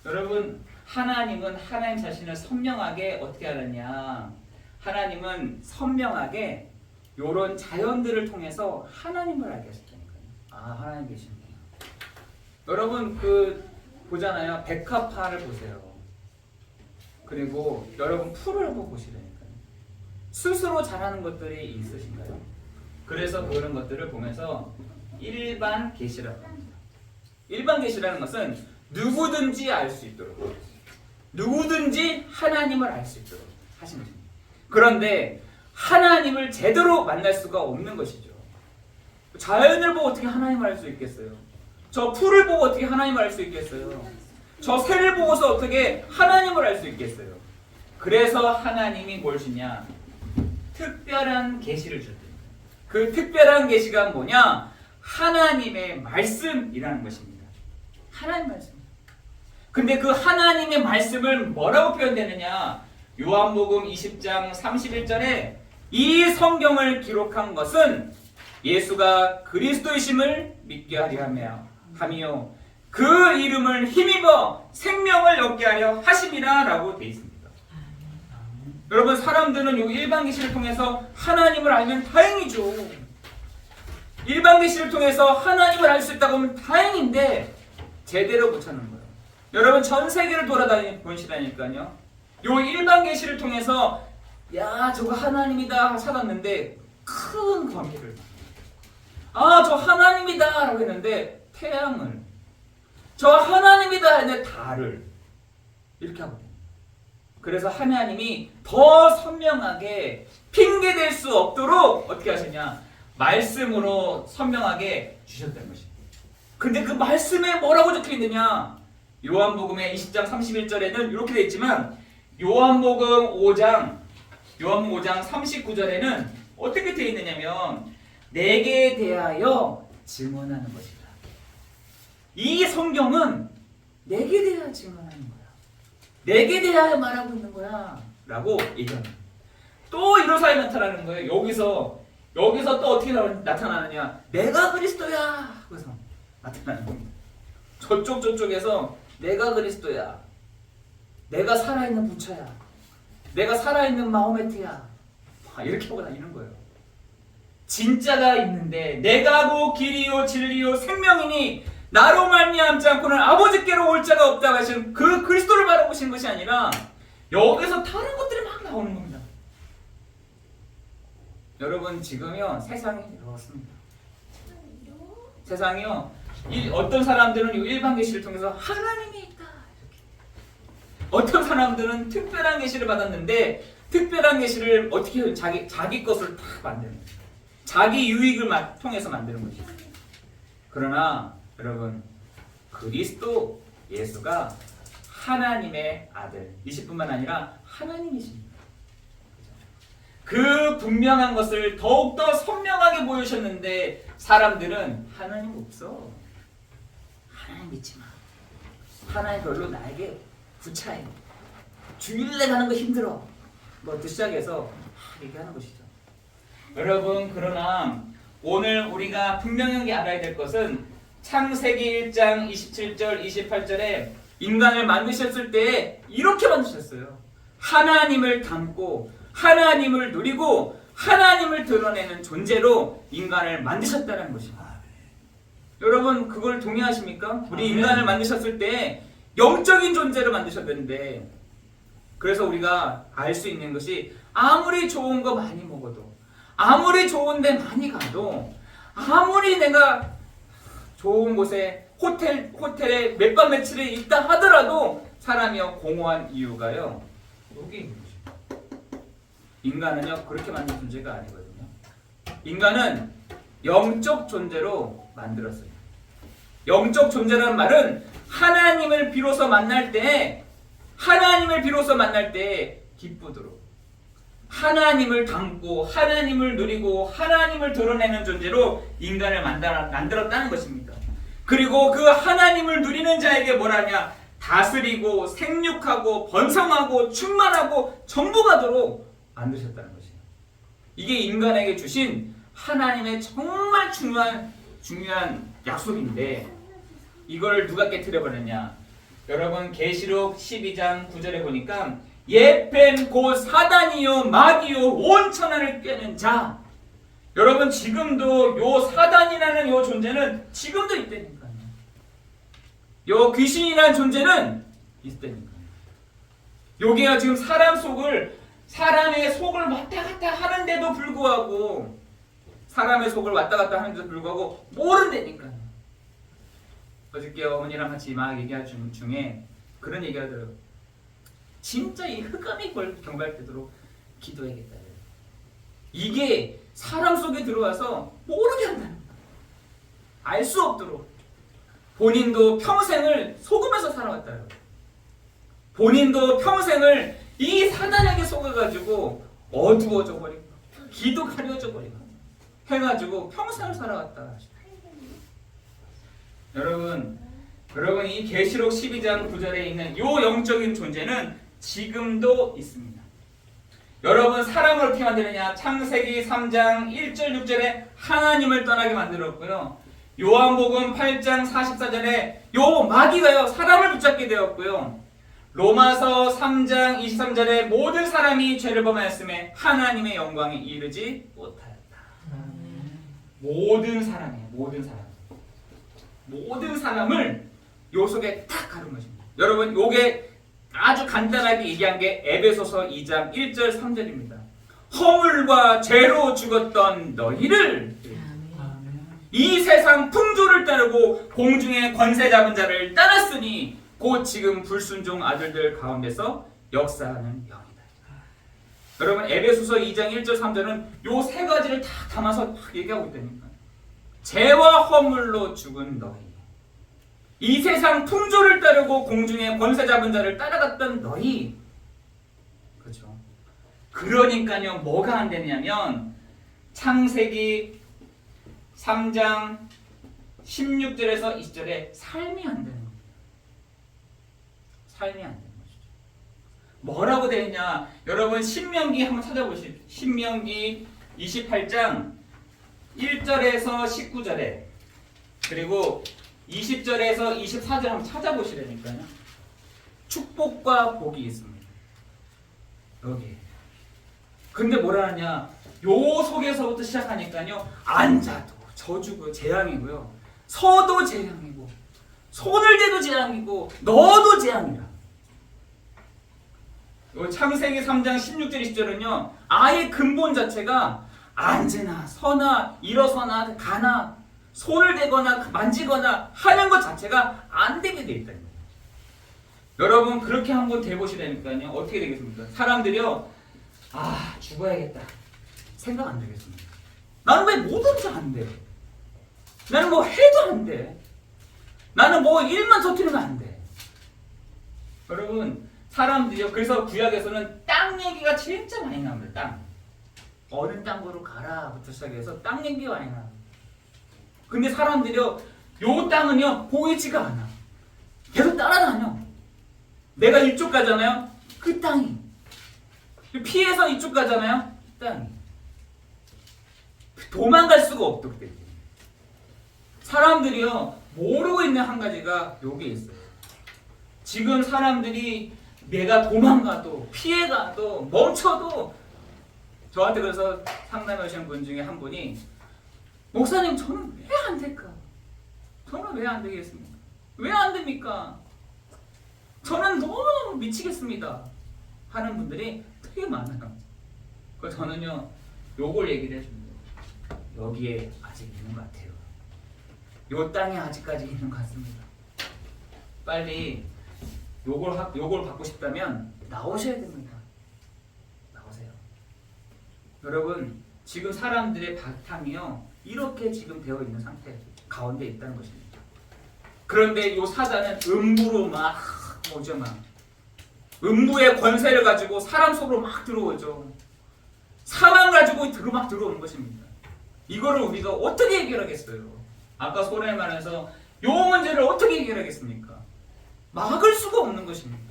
B: 여러분, 하나님은 하나님 자신을 선명하게 어떻게 하느냐? 하나님은 선명하게 이런 자연들을 통해서 하나님을 알게 하셨다니까요. 아, 하나님 계시네요. 여러분 보잖아요. 백합화를 보세요. 그리고 여러분 풀을 한번 보시라니까요. 스스로 자라는 것들이 있으신가요? 그래서 그런 것들을 보면서 일반 계시라고 합니다. 일반 계시라는 것은 누구든지 알 수 있도록, 누구든지 하나님을 알 수 있도록 하신 것입니다. 그런데 하나님을 제대로 만날 수가 없는 것이죠. 자연을 보고 어떻게 하나님을 알 수 있겠어요? 저 풀을 보고 어떻게 하나님을 알 수 있겠어요? 저 새를 보고서 어떻게 하나님을 알 수 있겠어요? 그래서 하나님이 뭘 주냐? 특별한 계시를 줬대요. 그 특별한 계시가 뭐냐? 하나님의 말씀이라는 것입니다. 하나님 말씀. 근데 그 하나님의 말씀을 뭐라고 표현되느냐? 요한복음 20장 31절에 이 성경을 기록한 것은 예수가 그리스도이심을 믿게 하려 하며 그 이름을 힘입어 생명을 얻게 하려 하심이라 라고 되어 있습니다. 여러분, 사람들은 이 일반 계시를 통해서 하나님을 알면 다행이죠. 일반 계시를 통해서 하나님을 알 수 있다고 하면 다행인데 제대로 못 찾는 거예요. 여러분, 전 세계를 보시다니까요. 요 일반 계시를 통해서 야, 저거 하나님이다 찾았는데 큰 관계를, 아, 저 하나님이다 라고 했는데 태양을, 저 하나님이다 했는데 달을 이렇게 하거든요. 그래서 하나님이 더 선명하게 핑계댈 수 없도록 어떻게 하셨냐? 말씀으로 선명하게 주셨다는 것입니다. 근데 그 말씀에 뭐라고 적혀있느냐? 요한복음의 20장 31절에는 이렇게 되어 있지만 요한복음 5장 39절에는 어떻게 되어 있느냐면 내게 대하여 증언하는 것이다. 이 성경은 내게 대하여 증언하는 거야. 내게 대하여 말하고 있는 거야 라고 얘기합니다. 또 이런 사람이 나타나는 거예요. 여기서 또 어떻게 나타나느냐? 내가 그리스도야 그래서 나타나는 겁니다. 저쪽에서 내가 그리스도야, 내가 살아있는 부처야, 내가 살아있는 마호메트야, 이렇게 하고 다니는 거예요. 진짜가 있는데 내가 고 길이요 진리요 생명이니 나로 말미암지 않고는 아버지께로 올 자가 없다고 하신 그 그리스도를 바라보신 것이 아니라 여기서 다른 것들이 막 나오는 겁니다. 여러분, 지금요 세상이 이렇습니다. 세상이요, 어떤 사람들은 이 일반 계시를 통해서 하나님이 있다 이렇게, 어떤 사람들은 특별한 계시를 받았는데 특별한 계시를 어떻게 해요? 자기 것을 다 만드는 거예요. 자기 유익을 통해서 만드는 거죠. 그러나 여러분, 그리스도 예수가 하나님의 아들, 이뿐만 아니라 하나님이십니다. 그 분명한 것을 더욱더 선명하게 보여주셨는데 사람들은 하나님 없어, 하나님 믿지 마, 하나님 별로 나에게 구차해, 주일에 가는 거 힘들어, 뭐부터 시작해서 얘기하는 것이죠. 여러분, 그러나 오늘 우리가 분명하게 알아야 될 것은 창세기 1장 27절 28절에 인간을 만드셨을 때 이렇게 만드셨어요. 하나님을 닮고 하나님을 누리고 하나님을 드러내는 존재로 인간을 만드셨다는 것입니다. 여러분, 그걸 동의하십니까? 우리 인간을 만드셨을 때 영적인 존재로 만드셨는데, 그래서 우리가 알 수 있는 것이 아무리 좋은 거 많이 먹어도, 아무리 좋은 데 많이 가도, 아무리 내가 좋은 곳에 호텔에 몇 밤 며칠에 있다 하더라도 사람이요 공허한 이유가요 여기 있는 거죠. 인간은요 그렇게 만든 존재가 아니거든요. 인간은 영적 존재로 만들었어요. 영적 존재라는 말은 하나님을 비로소 만날 때 기쁘도록 하나님을 닮고 하나님을 누리고 하나님을 드러내는 존재로 인간을 만들었다는 것입니다. 그리고 그 하나님을 누리는 자에게 뭐라냐? 다스리고 생육하고 번성하고 충만하고 전부가도록 만드셨다는 것이에요. 이게 인간에게 주신 하나님의 정말 중요한 약속인데 이걸 누가 깨트려버렸냐? 여러분 계시록 12장 9절에 보니까 예펜 곧 사단이요 마귀요 온 천하를 꿰는 자. 여러분 지금도 요 사단이라는 요 존재는 지금도 있다니까요. 요 귀신이라는 존재는 있다니까요. 요게요 지금 사람의 속을 왔다 갔다 하는데도 불구하고 사람의 속을 왔다 갔다 하는데도 불구하고 모른다니까요. 어저께 어머니랑 같이 막 얘기할 중에 그런 얘기가 들어요. 진짜 이 흑암이 경발되도록 기도해야겠다. 이게 사람 속에 들어와서 모르게 한다는 거야. 알 수 없도록. 본인도 평생을 속으면서 살아왔다요. 본인도 평생을 이 사단에게 속아가지고 어두워져 버리고 기도 가려져 버리고 해가지고 평생을 살아왔다. 여러분 이 계시록 12장 9절에 있는 요 영적인 존재는 지금도 있습니다. 여러분 사람을 어떻게 만드느냐? 창세기 3장 1절 6절에 하나님을 떠나게 만들었고요. 요한복음 8장 44절에 요 마귀가요 사람을 붙잡게 되었고요. 로마서 3장 23절에 모든 사람이 죄를 범하였음에 하나님의 영광에 이르지 못하였다. 모든 사람이에요. 모든 사람을 요 속에 딱 가른 것입니다. 여러분 요게 아주 간단하게 얘기한 게 에베소서 2장 1절 3절입니다. 허물과 죄로 죽었던 너희를 이 세상 풍조를 따르고 공중의 권세 잡은 자를 따랐으니 곧 지금 불순종 아들들 가운데서 역사하는 영이다. 여러분 에베소서 2장 1절 3절은 요 세 가지를 다 담아서 막 얘기하고 있다니까. 죄와 허물로 죽은 너희, 이 세상 풍조를 따르고 공중의 권세 잡은 자를 따라갔던 너희. 그렇죠. 그러니까요 뭐가 안 되냐면 창세기 3장 16절에서 20절에 삶이 안 되는 겁니다. 삶이 안 되는 것이죠. 뭐라고 되어 있냐? 여러분 신명기 한번 찾아보십시오. 신명기 28장 1절에서 19절에 그리고 20절에서 24절 한번 찾아보시라니까요. 축복과 복이 있습니다. 여기. 근데 뭐라 하냐? 요 속에서부터 시작하니까요. 앉아도 저주고 재앙이고요. 서도 재앙이고 손을 대도 재앙이고 너도 재앙이라. 요 창세기 3장 16절 20절은요. 아예 근본 자체가 앉으나 서나 일어서나 가나 손을 대거나 만지거나 하는 것 자체가 안 되게 돼 있다는 거예요. 여러분 그렇게 한번 돼보시라니까요. 어떻게 되겠습니까? 사람들이요. 아 죽어야겠다 생각 안 들겠습니다. 나는 왜 뭐든지 안 돼. 나는 뭐 해도 안 돼. 나는 뭐 일만 터뜨리면 안 돼. 여러분 사람들이요. 그래서 구약에서는 땅 얘기가 진짜 많이 나옵니다. 땅. 어느 땅으로 가라부터 시작해서 땅 얘기가 많이 나옵니다. 근데 사람들이요. 요 땅은요. 보이지가 않아. 계속 따라다녀. 내가 이쪽 가잖아요. 그 땅이. 피해서 이쪽 가잖아요. 땅이. 도망갈 수가 없대. 사람들이요. 모르고 있는 한 가지가 여기에 있어요. 지금 사람들이 내가 도망가도 피해가도 멈춰도 저한테 그래서 상담해 오신 분 중에 한 분이 목사님 저는 왜 안 될까? 저는 왜 안 되겠습니까? 왜 안 됩니까? 저는 너무너무 미치겠습니다. 하는 분들이 되게 많아요. 그래서 저는요 요걸 얘기를 해줍니다. 여기에 아직 있는 것 같아요. 요 땅에 아직까지 있는 것 같습니다. 빨리 요걸 받고 싶다면 나오셔야 됩니다. 나오세요. 여러분 지금 사람들의 바탕이요 이렇게 지금 되어 있는 상태 가운데 있다는 것입니다. 그런데 요 사단은 음부로 막 오죠. 막 음부의 권세를 가지고 사람 속으로 막 들어오죠. 사망 가지고 막 들어오는 것입니다. 이거를 우리가 어떻게 해결하겠어요? 아까 소래만에서 요 문제를 어떻게 해결하겠습니까? 막을 수가 없는 것입니다.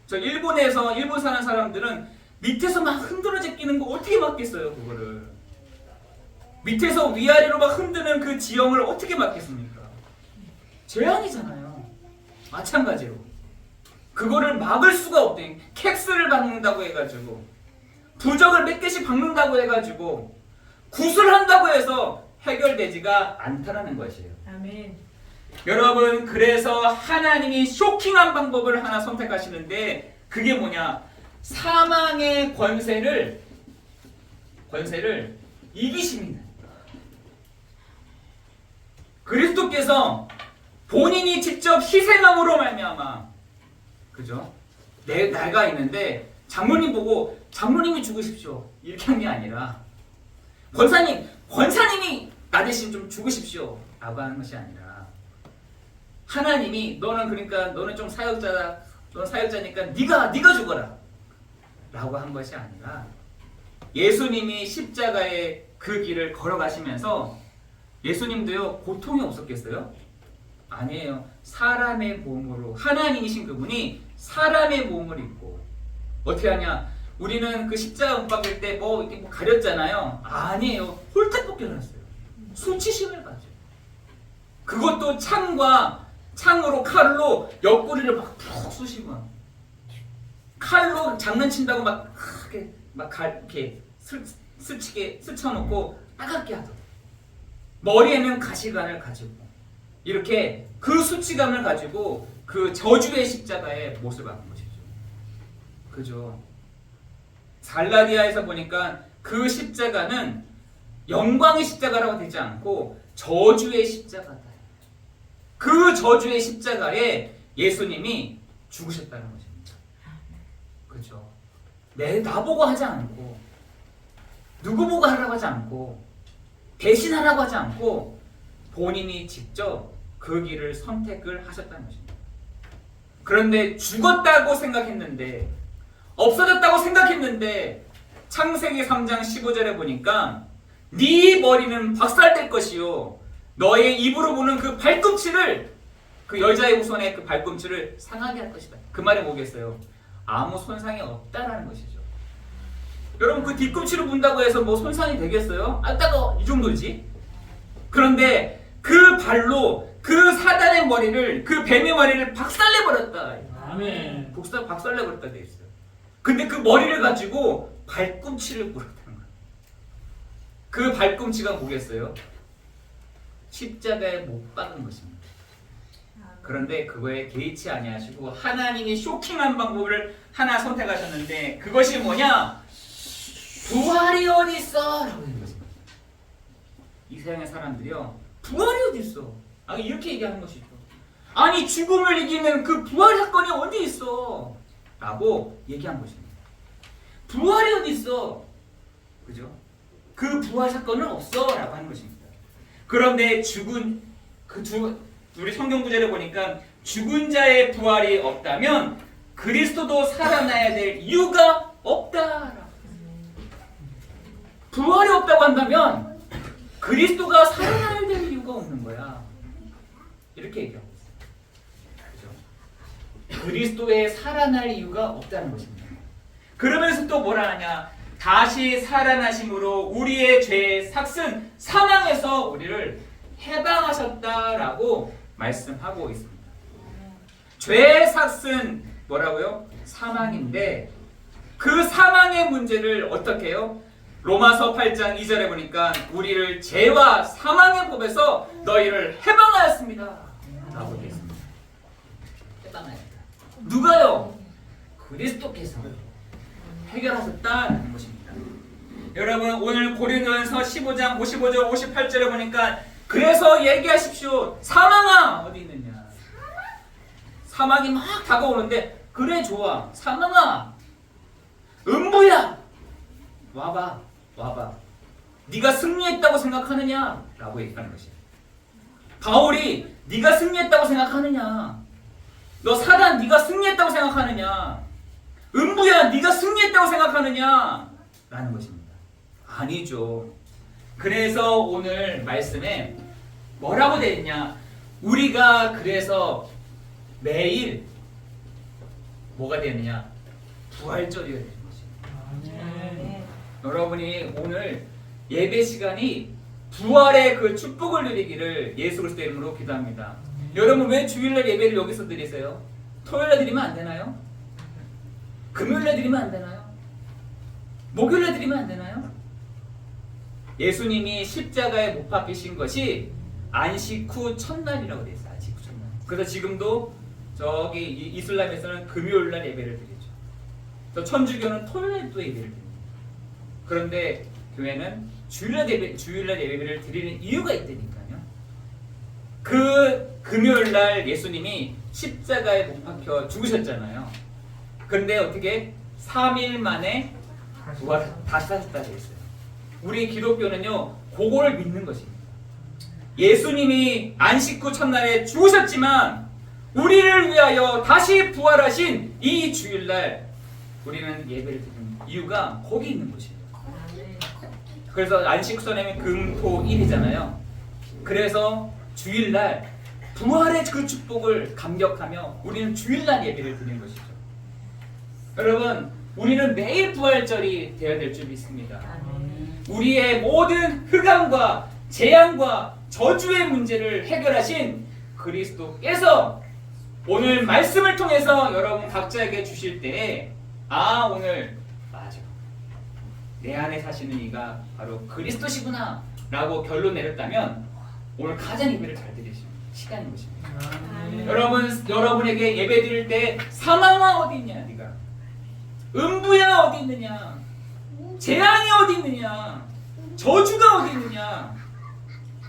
B: 저 일본 사는 사람들은 밑에서 막 흔들어져 끼는 거 어떻게 막겠어요, 그거를. 밑에서 위아래로 막 흔드는 그 지형을 어떻게 막겠습니까? 재앙이잖아요. 마찬가지로. 그거를 막을 수가 없대. 캑스를 박는다고 해가지고, 부적을 몇 개씩 박는다고 해가지고, 구슬한다고 해서 해결되지가 않다라는 것이에요.
A: 아멘.
B: 여러분, 그래서 하나님이 쇼킹한 방법을 하나 선택하시는데, 그게 뭐냐? 사망의 권세를 이기십니다. 그리스도께서 본인이 직접 희생함으로 말미암아, 그죠? 내가 있는데 장로님 보고 장로님이 죽으십시오 이렇게 한 게 아니라, 권사님이 나 대신 좀 죽으십시오 라고 하는 것이 아니라, 하나님이 너는 좀 사역자다, 넌 사역자니까 네가 죽어라 라고 한 것이 아니라, 예수님이 십자가의 그 길을 걸어가시면서 예수님도요 고통이 없었겠어요? 아니에요. 사람의 몸으로, 하나님이신 그분이 사람의 몸을 입고, 어떻게 하냐? 우리는 그 십자가 못 박을 때 이렇게 가렸잖아요. 아니에요. 홀딱 벗겨놨어요. 수치심을 가지고. 그것도 창으로 칼로 옆구리를 막 푹 쑤시고, 칼로 장난친다고 이렇게 스쳐놓고 따갑게 하죠. 머리에는 가시관을 가지고, 이렇게 그 수치감을 가지고 그 저주의 십자가에 못을 박은 것이죠. 그죠? 살라디아에서 보니까 그 십자가는 영광의 십자가라고 되지 않고 저주의 십자가다. 그 저주의 십자가에 예수님이 죽으셨다는 것입니다. 그죠? 나보고 하지 않고, 누구 보고 하라고 하지 않고, 대신하라고 하지 않고 본인이 직접 그 길을 선택을 하셨다는 것입니다. 그런데 죽었다고 생각했는데, 없어졌다고 생각했는데, 창세기 3장 15절에 보니까 네 머리는 박살될 것이요, 너의 입으로 부는 그 발꿈치를, 그 여자의 후손의 그 발꿈치를 상하게 할 것이다. 그 말이 뭐겠어요? 아무 손상이 없다라는 것이죠. 여러분, 그 뒤꿈치로 문다고 해서 손상이 되겠어요? 따가 이 정도지. 그런데 그 발로 그 사단의 머리를, 그 뱀의 머리를 박살내버렸다.
C: 아멘.
B: 박살내버렸다 돼 있어요. 근데 그 머리를 가지고 발꿈치를 물었다는 거예요. 그 발꿈치가 뭐겠어요? 십자가에 못 박은 것입니다. 그런데 그거에 개의치 아니하시고 하나님이 쇼킹한 방법을 하나 선택하셨는데, 그것이 뭐냐? 부활이 어디 있어? 라고 하는 것입니다. 이 세상의 사람들이요, 부활이 어디 있어? 이렇게 얘기하는 것이죠. 아니, 죽음을 이기는 그 부활 사건이 어디 있어? 라고 얘기한 것입니다. 부활이 어디 있어? 그죠? 그 부활 사건은 없어 라고 하는 것입니다. 그런데 우리 성경 구절에 보니까 죽은 자의 부활이 없다면 그리스도도 살아나야 될 이유가 없다. 부활이 없다고 한다면 그리스도가 살아나야 될 이유가 없는 거야. 이렇게 얘기하고 있어요. 그죠? 그리스도의 살아날 이유가 없다는 것입니다. 그러면서 또 뭐라 하냐? 다시 살아나심으로 우리의 죄의 삭슨 사망에서 우리를 해방하셨다라고 말씀하고 있습니다. 죄의 삭슨 뭐라고요? 사망인데, 그 사망의 문제를 어떻게 해요? 로마서 8장 2절에 보니까 우리를 죄와 사망의 법에서 너희를 해방하였습니다 라고 되어 있습니다. 해방하였다. 누가요? 그리스도께서 해결하셨다는 것입니다. 여러분, 오늘 고린도전서 15장 55절 58절에 보니까 그래서 얘기하십시오. 사망아 어디 있느냐? 사망이 막 다가오는데, 그래 좋아, 사망아 음부야 와봐. 네가 승리했다고 생각하느냐? 라고 얘기하는 것이에요. 바울이 네가 승리했다고 생각하느냐? 너 사단 네가 승리했다고 생각하느냐? 음부야 네가 승리했다고 생각하느냐? 라는 것입니다. 아니죠. 그래서 오늘 말씀에 뭐라고 되어 있냐? 우리가 그래서 매일 뭐가 되느냐? 부활절이어야 되는 거지.
C: 아멘.
B: 여러분이 오늘 예배 시간이 부활의 그 축복을 누리기를 예수 그리스도 이름으로 기도합니다. 여러분 왜 주일날 예배를 여기서 드리세요? 토요일날 드리면 안 되나요? 금요일날 드리면 안 되나요? 목요일날 드리면 안 되나요? 예수님이 십자가에 못 박히신 것이 안식 후 첫날이라고 되어 있어요. 안식 후 첫날. 그래서 지금도 저기 이슬람에서는 금요일날 예배를 드리죠. 또 천주교는 토요일날 또 예배를 드립니다. 그런데 교회는 주일날 예배를 드리는 이유가 있다니까요. 그 금요일날 예수님이 십자가에 못 박혀 죽으셨잖아요. 그런데 어떻게 3일 만에 다시 사셨다 되어 있어요. 우리 기독교는요, 그거를 믿는 것입니다. 예수님이 안식 후 첫날에 죽으셨지만 우리를 위하여 다시 부활하신 이 주일날 우리는 예배를 드리는 이유가 거기 있는 것이에요. 그래서 안식선에는 금, 토, 일이잖아요. 그래서 주일날 부활의 그 축복을 감격하며 우리는 주일날 예배를 드리는 것이죠. 여러분, 우리는 매일 부활절이 되어야 될 줄 믿습니다. 우리의 모든 흑암과 재앙과 저주의 문제를 해결하신 그리스도께서 오늘 말씀을 통해서 여러분 각자에게 주실 때에 오늘 맞아, 내 안에 사시는 이가 바로 그리스도시구나 라고 결론 내렸다면 오늘 가장 예배를 잘 드리시는 시간인 것입니다. 여러분에게 예배 드릴 때 사망아 어디 있냐, 네가 음부야 어디 있느냐, 재앙이 어디 있느냐, 저주가 어디 있느냐,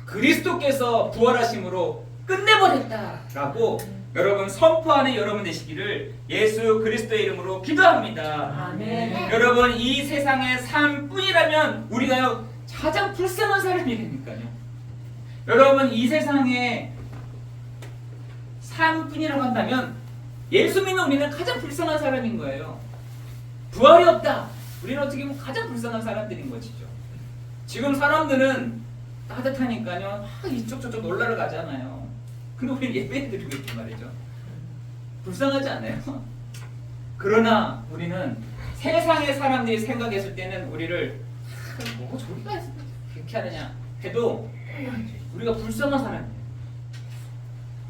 B: 그리스도께서 부활하심으로 끝내버렸다라고 여러분 선포하는 여러분 되시기를 예수 그리스도의 이름으로 기도합니다.
A: 아멘.
B: 여러분, 이 세상의 삶뿐이라면 우리가 가장 불쌍한 사람이라니까요. 여러분, 이 세상의 삶뿐이라고 한다면 예수 믿는 우리는 가장 불쌍한 사람인 거예요. 부활이 없다, 우리는 어떻게 보면 가장 불쌍한 사람들인 것이죠. 지금 사람들은 따뜻하니까요, 이쪽 저쪽 놀러를 가잖아요. 근데 우리는 예배 드리고 있단 말이죠. 불쌍하지 않아요? 그러나 우리는 세상의 사람들이 생각했을 때는 우리를 뭐 저리가 이렇게 하느냐 해도 우리가 불쌍한 사람이에요.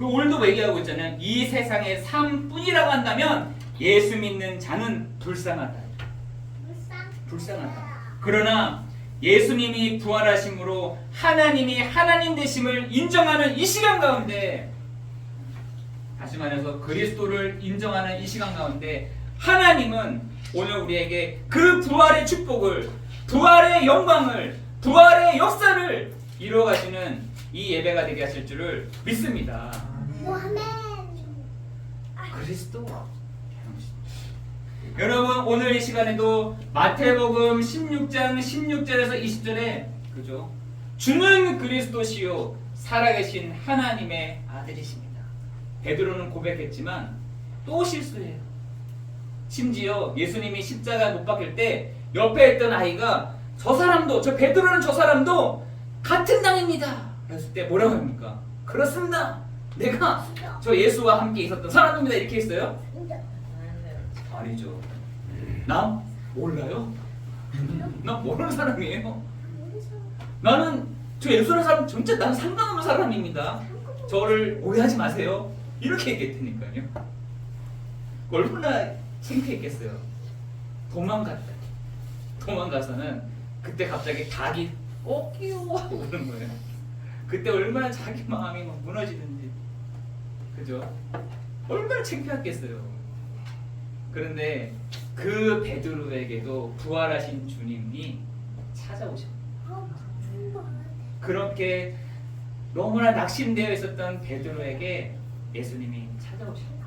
B: 오늘도 얘기하고 있잖아요. 이 세상의 삶뿐이라고 한다면 예수 믿는 자는 불쌍하다. 불쌍하다. 그러나 예수님이 부활하심으로 하나님이 하나님 되심을 인정하는 이 시간 가운데, 다시 말해서 그리스도를 인정하는 이 시간 가운데 하나님은 오늘 우리에게 그 부활의 축복을, 부활의 영광을, 부활의 역사를 이루어가시는 이 예배가 되게 하실 줄을 믿습니다. 그리스도. 여러분, 오늘 이 시간에도 마태복음 16장 16절에서 20절에 그죠? 주는 그리스도시요 살아계신 하나님의 아들이십니다. 베드로는 고백했지만 또 실수해요. 심지어 예수님이 십자가에 못 박힐 때 옆에 있던 아이가 저 베드로는 저 사람도 같은 당입니다. 그랬을 때 뭐라고 합니까? 그렇습니다. 내가 저 예수와 함께 있었던 사람입니다. 이렇게 했어요? 아니죠. 나 몰라요? 나 모르는 사람이에요. 나는 저 예수라는 사람 진짜 난 상관없는 사람입니다. 저를 오해하지 마세요. 이렇게 얘기했다니까요. 얼마나 창피했겠어요. 도망가서는 그때 갑자기 닭이 꼬끼요 하고 그런 거예요. 그때 얼마나 자기 마음이 막 무너지는지, 그죠? 얼마나 창피했겠어요. 그런데 그 베드로에게도 부활하신 주님이 찾아오셨습니다. 그렇게 너무나 낙심되어 있었던 베드로에게 예수님이 찾아오셨습니다.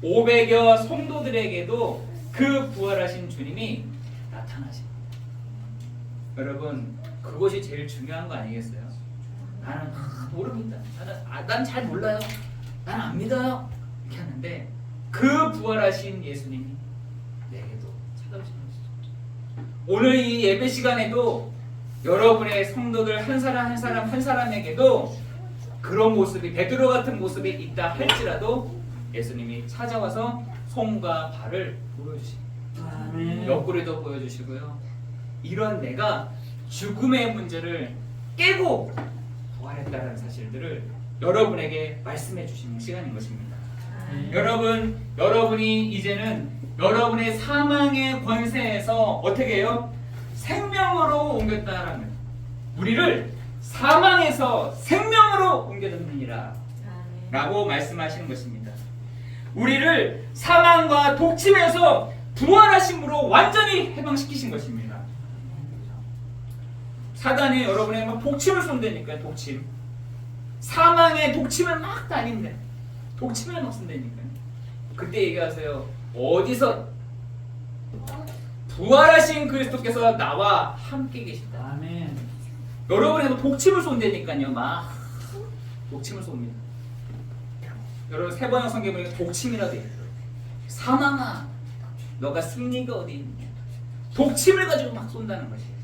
B: 500여 성도들에게도 그 부활하신 주님이 나타나십니다. 여러분, 그것이 제일 중요한 거 아니겠어요? 나는 모릅니다. 난 잘 몰라요. 난 안 믿어요. 이렇게 하는데 그 부활하신 예수님이 내게도 찾아오시는 것이죠. 오늘 이 예배 시간에도 여러분의 성도들 한 사람 한 사람에게도 그런 모습이 베드로 같은 모습이 있다 할지라도 예수님이 찾아와서 손과 발을 보여주십니다.
C: 아멘.
B: 옆구리도 보여주시고요. 이런 내가 죽음의 문제를 깨고 부활했다는 사실들을 여러분에게 말씀해 주시는 시간인 것입니다. 여러분이 이제는 여러분의 사망의 권세에서 어떻게 해요? 생명으로 옮겼다라는, 우리를 사망에서 생명으로 옮겨졌느니라 라고 말씀하시는 것입니다. 우리를 사망과 독침에서 부활하심으로 완전히 해방시키신 것입니다. 사단이 여러분의 막 독침을 쏜다니까요. 독침, 사망의 독침을 막 다닌대. 독침을 막 쏜다니까요. 그때 얘기하세요. 어디서 부활하신 그리스도께서 나와 함께 계신다.
C: 아멘.
B: 여러분에도 독침을 쏜다니까요. 막 독침을 쏩니다. 여러분 세번역 성경에 보니까 독침이라고 돼요. 사망아, 너가 승리가 어디 있느냐. 독침을 가지고 막 쏜다는 것이에요.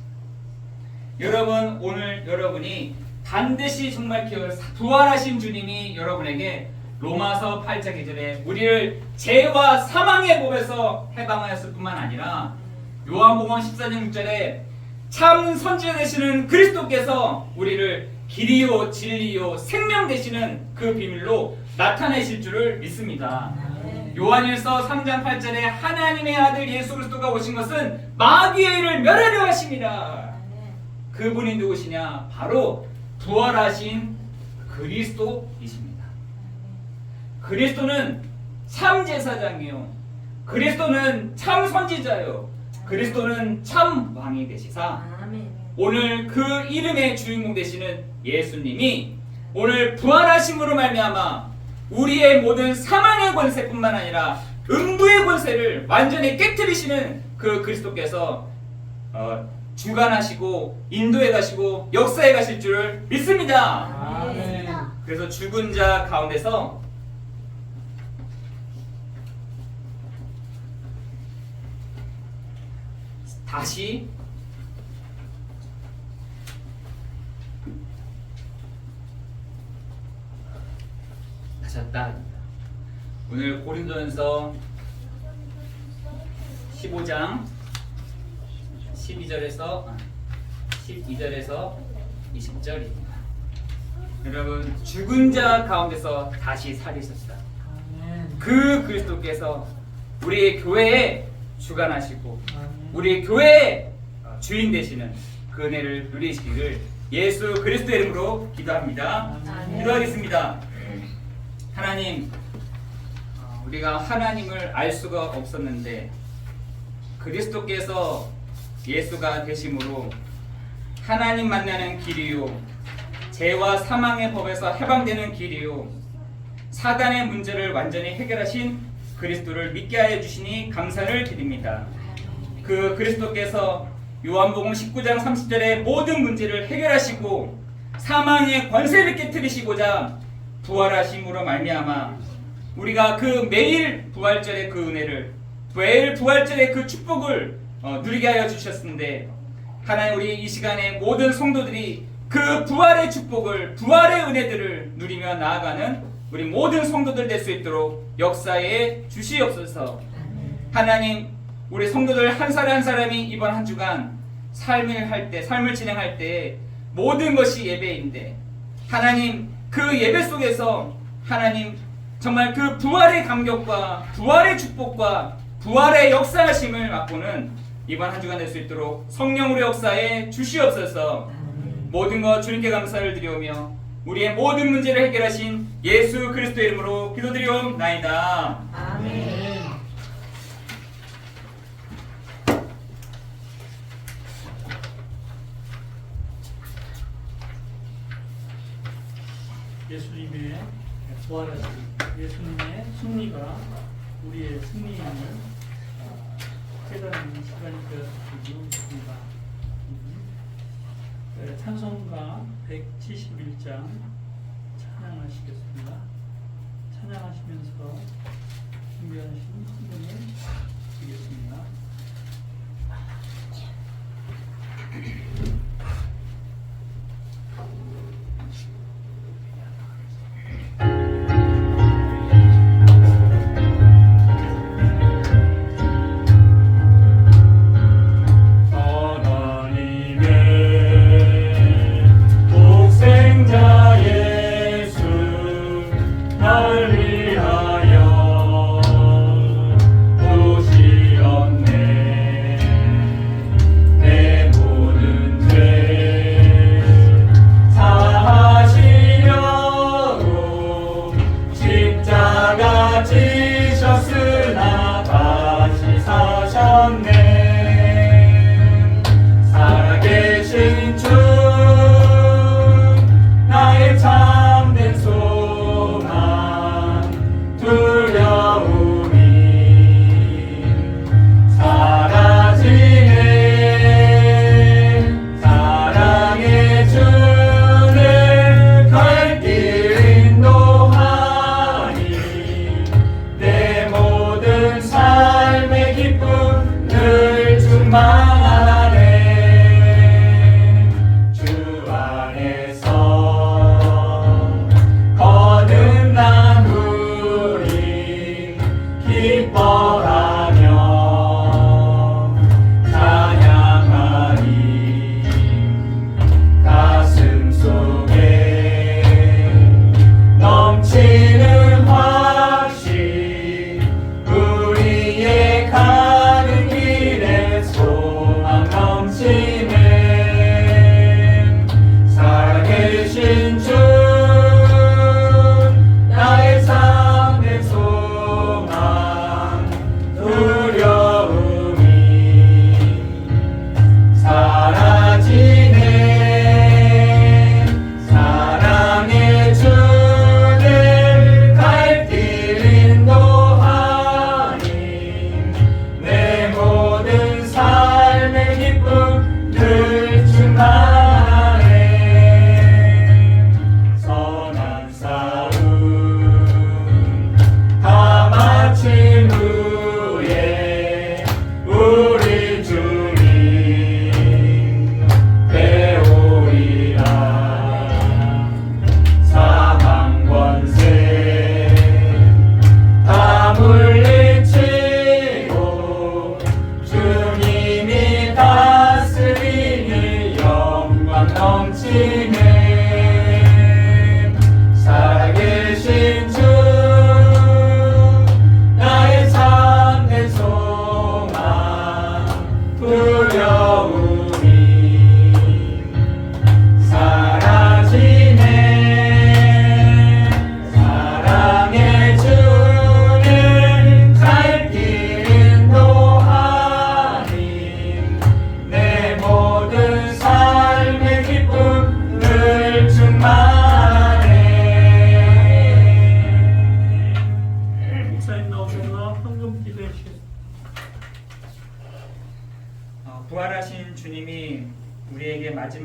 B: 여러분, 오늘 여러분이 반드시 정말 부활하신 주님이 여러분에게 로마서 8장 2절에 우리를 죄와 사망의 법에서 해방하였을 뿐만 아니라 요한복음 14장 6절에 참 선지자 되시는 그리스도께서 우리를 길이요 진리요 생명 되시는 그 비밀로 나타내실 줄을 믿습니다. 요한일서 3장 8절에 하나님의 아들 예수 그리스도가 오신 것은 마귀의 일을 멸하려 하심이라. 그분이 누구시냐? 바로 부활하신 그리스도이십니다. 그리스도는 참 제사장이요, 그리스도는 참 선지자요, 그리스도는 참 왕이 되시사 오늘 그 이름의 주인공 되시는 예수님이 오늘 부활하심으로 말미암아 우리의 모든 사망의 권세뿐만 아니라 음부의 권세를 완전히 깨뜨리시는 그 그리스도께서 주관하시고 인도해 가시고 역사해 가실 줄을 믿습니다.
C: 아멘.
B: 그래서 죽은 자 가운데서 다시 하셨다. 오늘 고린도전서 15장 12절에서 20절입니다. 여러분, 죽은 자 가운데서 다시 살리셨다.
C: 아멘.
B: 그 그리스도께서 우리의 교회에 주관하시고
C: 아멘.
B: 우리의 교회의 주인 되시는 그 은혜를 누리시기를 예수 그리스도의 이름으로 기도합니다.
C: 아멘.
B: 기도하겠습니다. 하나님, 우리가 하나님을 알 수가 없었는데 그리스도께서 예수가 되심으로 하나님 만나는 길이요, 죄와 사망의 법에서 해방되는 길이요, 사단의 문제를 완전히 해결하신 그리스도를 믿게 하여 주시니 감사를 드립니다. 그 그리스도께서 요한복음 19장 30절에 모든 문제를 해결하시고 사망의 권세를 깨뜨리시고자 부활하심으로 말미암아 우리가 그 매일 부활절의 그 은혜를, 매일 부활절의 그 축복을 누리게 하여 주셨는데, 하나님, 우리 이 시간에 모든 성도들이 그 부활의 축복을, 부활의 은혜들을 누리며 나아가는 우리 모든 성도들 될 수 있도록 역사에 주시옵소서. 하나님, 우리 성도들 한 사람 한 사람이 이번 한 주간 삶을 진행할 때 모든 것이 예배인데, 하나님, 그 예배 속에서 하나님 정말 그 부활의 감격과 부활의 축복과 부활의 역사하심을 맛보는 이번 한 주간 될 수 있도록 성령으로 역사에 주시옵소서. 모든 것 주님께 감사를 드리오며 우리의 모든 문제를 해결하신 예수 그리스도의 이름으로 기도드리옵나이다.
A: 아멘.
C: 예수님의 부활하신 예수님의 승리가 우리의 승리임을 깨닫는 시간이 되었으면 좋겠습니다. 찬송가 171장 찬양하시겠습니다. 찬양하시면서 준비하신 찬송을 드리겠습니다.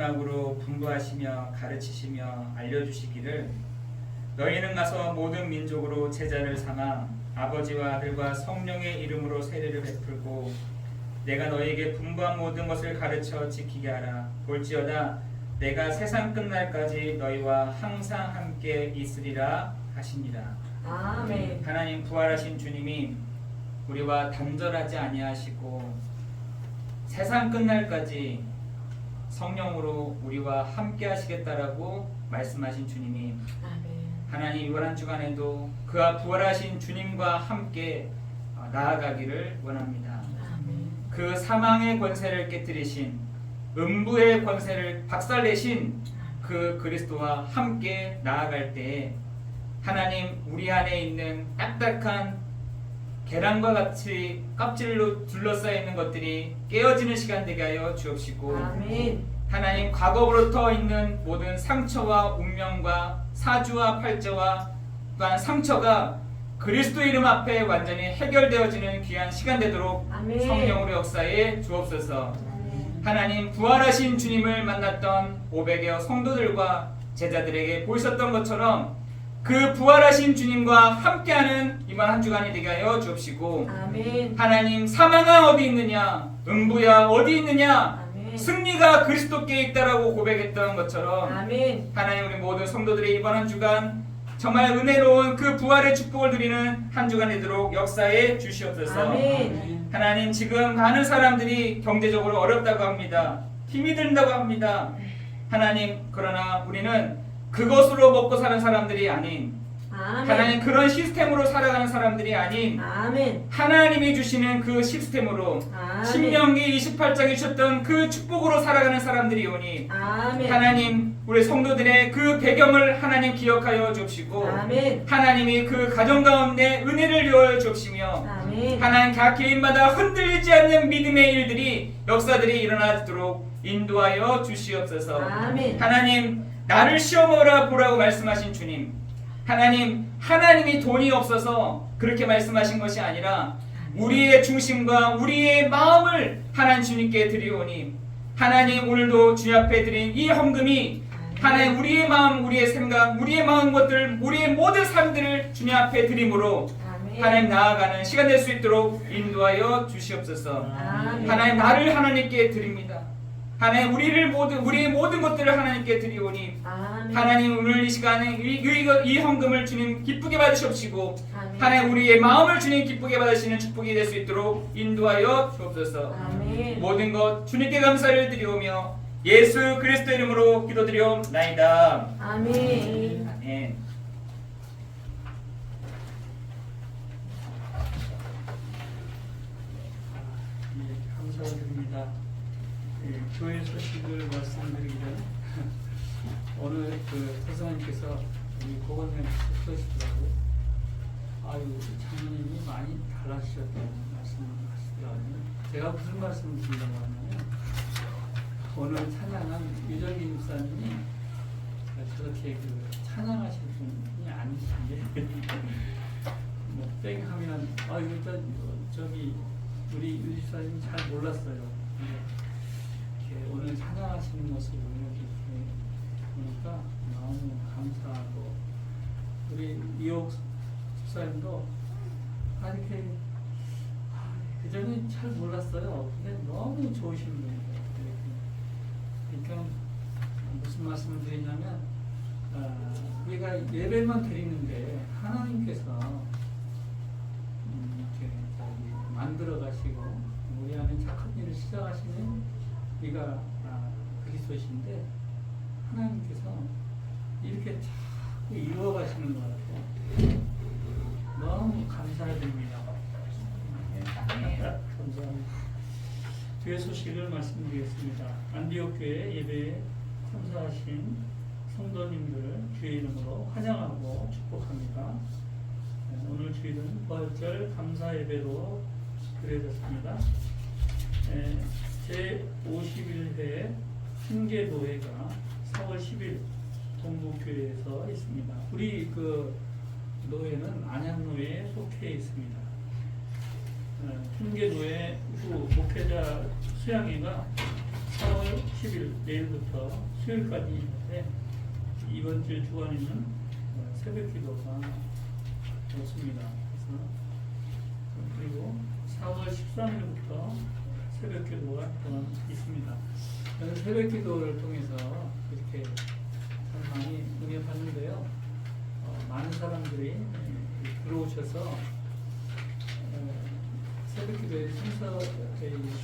D: 마지막으로 분부하시며 가르치시며 알려주시기를 너희는 가서 모든 민족으로 제자를 삼아 아버지와 아들과 성령의 이름으로 세례를 베풀고 내가 너희에게 분부한 모든 것을 가르쳐 지키게 하라. 볼지어다 내가 세상 끝날까지 너희와 항상 함께 있으리라 하시니라.
F: 아멘.
D: 하나님 부활하신 주님이 우리와 단절하지 아니하시고 세상 끝날까지 성령으로 우리와 함께 하시겠다라고 말씀하신 주님이
F: 아멘.
D: 하나님 이번 한 주간에도 그와 부활하신 주님과 함께 나아가기를 원합니다.
F: 아멘.
D: 그 사망의 권세를 깨뜨리신 음부의 권세를 박살내신 그 그리스도와 함께 나아갈 때에 하나님 우리 안에 있는 딱딱한 계란과 같이 껍질로 둘러싸여 있는 것들이 깨어지는 시간 되게 하여 주옵시고
F: 아멘.
D: 하나님 과거로부터 있는 모든 상처와 운명과 사주와 팔자와 또한 상처가 그리스도 이름 앞에 완전히 해결되어지는 귀한 시간 되도록
F: 아멘.
D: 성령으로 역사에 주옵소서.
F: 아멘.
D: 하나님 부활하신 주님을 만났던 500여 성도들과 제자들에게 보이셨던 것처럼 그 부활하신 주님과 함께하는 이번 한 주간이 되게 하여 주옵시고
F: 아멘.
D: 하나님 사망아 어디 있느냐 음부야 어디 있느냐
F: 아멘.
D: 승리가 그리스도께 있다라고 고백했던 것처럼
F: 아멘.
D: 하나님 우리 모든 성도들의 이번 한 주간 정말 은혜로운 그 부활의 축복을 드리는 한 주간 되도록 역사에 주시옵소서.
F: 아멘.
D: 하나님 지금 많은 사람들이 경제적으로 어렵다고 합니다. 힘이 든다고 합니다. 하나님 그러나 우리는 그것으로 먹고 사는 사람들이 아닌
F: 아멘.
D: 하나님 그런 시스템으로 살아가는 사람들이 아닌
F: 아멘.
D: 하나님이 주시는 그 시스템으로
F: 아멘.
D: 신명기 28장에 주셨던 그 축복으로 살아가는 사람들이 오니
F: 아멘.
D: 하나님 우리 성도들의 그 배경을 하나님 기억하여 주옵시고
F: 아멘.
D: 하나님이 그 가정 가운데 은혜를 요하여 주옵시며
F: 아멘.
D: 하나님 각 개인마다 흔들리지 않는 믿음의 일들이 역사들이 일어나도록 인도하여 주시옵소서.
F: 아멘.
D: 하나님 나를 시험하라 보라고 말씀하신 주님 하나님이 돈이 없어서 그렇게 말씀하신 것이 아니라 우리의 중심과 우리의 마음을 하나님 주님께 드리오니 하나님 오늘도 주님 앞에 드린 이 헌금이 하나님 우리의 마음 우리의 생각 우리의 마음 것들 우리의 모든 삶들을 주님 앞에 드림으로
F: 아멘.
D: 하나님 나아가는 시간 될 수 있도록 인도하여 주시옵소서.
F: 아멘.
D: 하나님 나를 하나님께 드립니다. 하나님 우리의 모든 것들을 하나님께 드리오니
F: 아멘.
D: 하나님 오늘 이 시간에 이 헌금을 주님 기쁘게 받으시옵시고
F: 아멘.
D: 하나님 우리의 마음을 주님 기쁘게 받으시는 축복이 될 수 있도록 인도하여 주옵소서.
F: 아멘.
D: 모든 것 주님께 감사를 드리오며 예수 그리스도 이름으로 기도드리옵나이다.
F: 아멘.
D: 아멘.
C: 감사드립니다. 교회 소식을 말씀드리기 전에 오늘 그 선생님께서 우리 고건님 쓰시더라고요. 아유 장로님이 많이 달라지셨다고 말씀을 하시더라고요. 제가 무슨 말씀을 드리려고 하냐면 오늘 찬양한 유정기 목사님이 저렇게 그 찬양하실 분이 아니신데 뭐 땡 하면 일단 저기 우리 유 집사님 잘 몰랐어요. 이렇게 오늘 찬양하시는 모습을 이렇게 보니까 너무 감사하고 우리 이옥 집사님도 이렇게 그전에 잘 몰랐어요. 근데 너무 좋으신 분이에요. 그러니까 무슨 말씀을 드리냐면 우리가 예배만 드리는데 하나님께서 이렇게 만들어 가시고 우리 안에 착한 일을 시작하시는 우리가 그리스도신데 하나님께서 이렇게 자꾸 이루어가시는 것 같아요. 너무 감사드립니다. 감사합니다. 교회 소식을 말씀드리겠습니다. 안디옥 교회 예배에 참석하신 성도님들 주의 이름으로 환영하고 축복합니다. 오늘 주일은 부활절 감사 예배로 드려졌습니다. 제51회 흉계노회가 4월 10일 동북교회에서 있습니다. 우리 그 노회는 안양노회에 속해 있습니다. 흉계노회 후 목회자 수양회가 4월 10일 내일부터 수요일까지 있는데 이번 주 주간에는 새벽 기도가 없습니다. 그리고 4월 13일부터 새벽 기도가 또한 있습니다. 저는 새벽 기도를 통해서 이렇게 참 많이 은혜 받는데요. 많은 사람들이 들어오셔서 새벽 기도에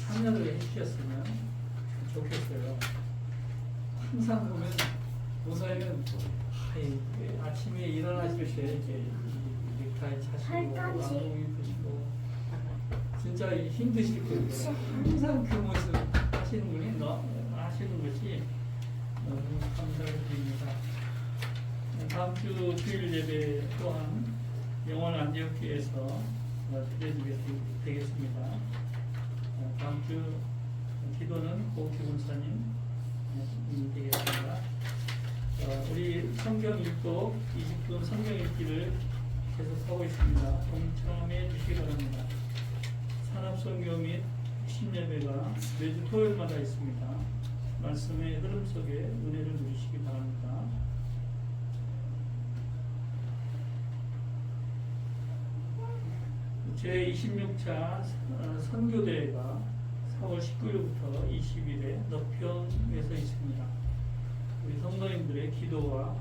C: 참여를 해주셨으면 좋겠어요. 항상 보면 목사님은 아침에 일어나실 때 이렇게 넥타이 차시고 안경 입으시고 진짜 힘드실 텐데 항상 그 모습 하시는 분이 하시는 것이 너무 감사를 드립니다. 다음 주 주일 예배 또한 영원 안디옥교회에서 드려드리게 되겠습니다. 다음 주 기도는 고기훈사님 되겠습니다. 우리 성경 읽고 20분 성경 읽기를 계속하고 있습니다. 동참해 주시기 바랍니다. 산업선교 및 신예배가 매주 토요일마다 있습니다. 말씀의 흐름 속에 은혜를 누리시기 바랍니다. 제26차 선교대회가 4월 19일부터 20일에 너평에서 있습니다. 우리 성도님들의 기도와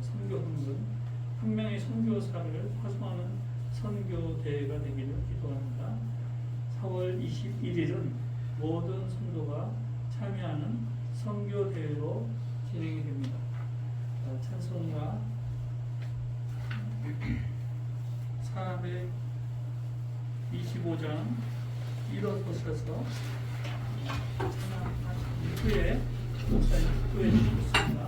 C: 선교 헌금, 한 명의 선교사를 파송하는 선교대회가 되기를 기도합니다. 4월 21일은 모든 성도가 참여하는 선교대회로 진행이 됩니다. 찬송가 425장 일어서셔서 찬양하신 후에 목사님 기도해 주시겠습니다.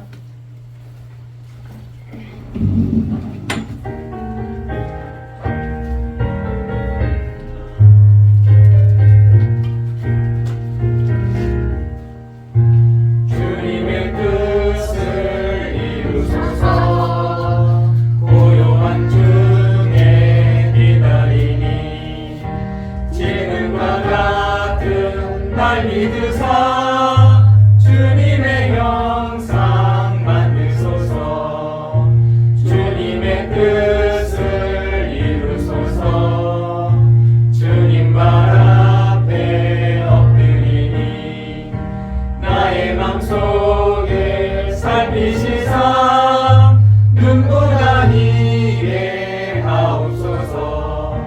D: 주님의 뜻을 이루소서. 고요한 중에 기다리니 지금과 같은 날 믿으사 주님의 형상 만드소서. 주님의 뜻을 이루소서. 주님 말 앞에 엎드리니 나의 맘속에 살피시사 눈보다 이해 하옵소서.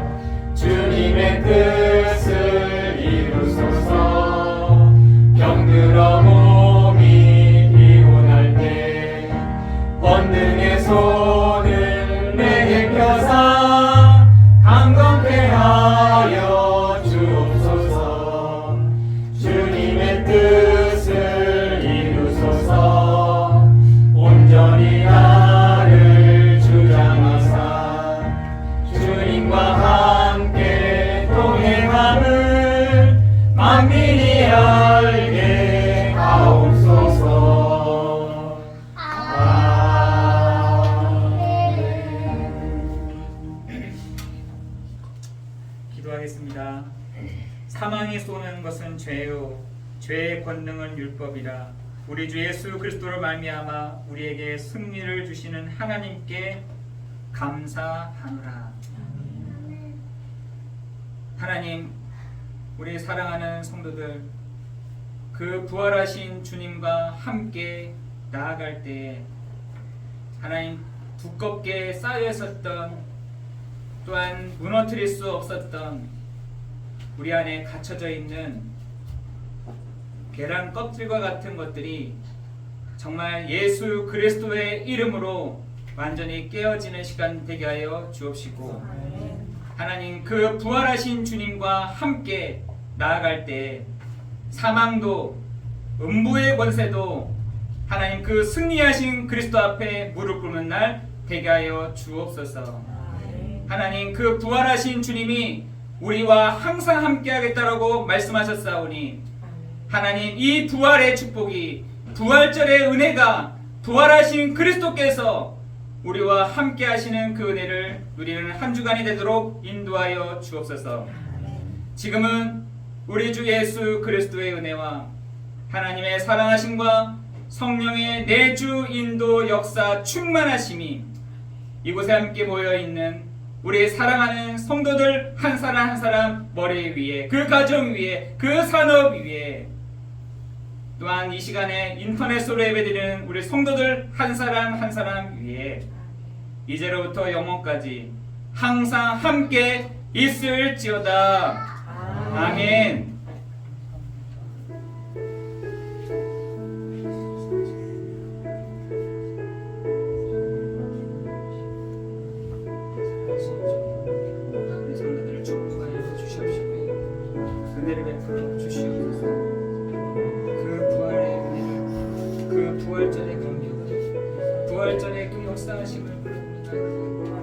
D: 주님의 뜻을 이루소서. 병들어 몸이 피곤할 때 권능의 손을 내게 펴사 강건케 하여 주옵소서. 주님의 뜻을 이루소서. 온전히 나를 주장하사 주님과 함께 동행함을 만민이 알게 하옵소서. 아멘.
B: 기도하겠습니다. 사망이 쏘는 것은 죄요 죄의 권능은 율법이라. 우리 주 예수 그리스도로 말미암아 우리에게 승리를 주시는 하나님께 감사하노라. 하나님, 우리 사랑하는 성도들, 그 부활하신 주님과 함께 나아갈 때에 하나님 두껍게 쌓여 있었던, 또한 무너뜨릴 수 없었던 우리 안에 갇혀져 있는 계란 껍질과 같은 것들이 정말 예수 그리스도의 이름으로 완전히 깨어지는 시간 되게 하여 주옵시고, 하나님 그 부활하신 주님과 함께 나아갈 때 사망도 음부의 권세도 하나님 그 승리하신 그리스도 앞에 무릎 꿇는 날 되게 하여 주옵소서. 하나님 그 부활하신 주님이 우리와 항상 함께 하겠다라고 말씀하셨사오니 하나님 이 부활의 축복이, 부활절의 은혜가 부활하신 그리스도께서 우리와 함께 하시는 그 은혜를 누리는 한 주간이 되도록 인도하여 주옵소서. 지금은 우리 주 예수 그리스도의 은혜와
D: 하나님의 사랑하심과 성령의 내주 인도 역사 충만하심이 이곳에 함께 모여있는 우리 사랑하는 성도들 한 사람 한 사람 머리 위에, 그 가정 위에, 그 산업 위에, 또한 이 시간에 인터넷으로 예배드리는 우리 성도들 한 사람 한 사람 위에 이제로부터 영원까지 항상 함께 있을지어다. 아멘.
B: 우리 성도들을 축복하여 주시옵시고 은혜를 베풀어 주시옵소서. 그 부활의 은혜를, 그 부활절의 감격을, 부활절의 그 역사하심을 부릅니다.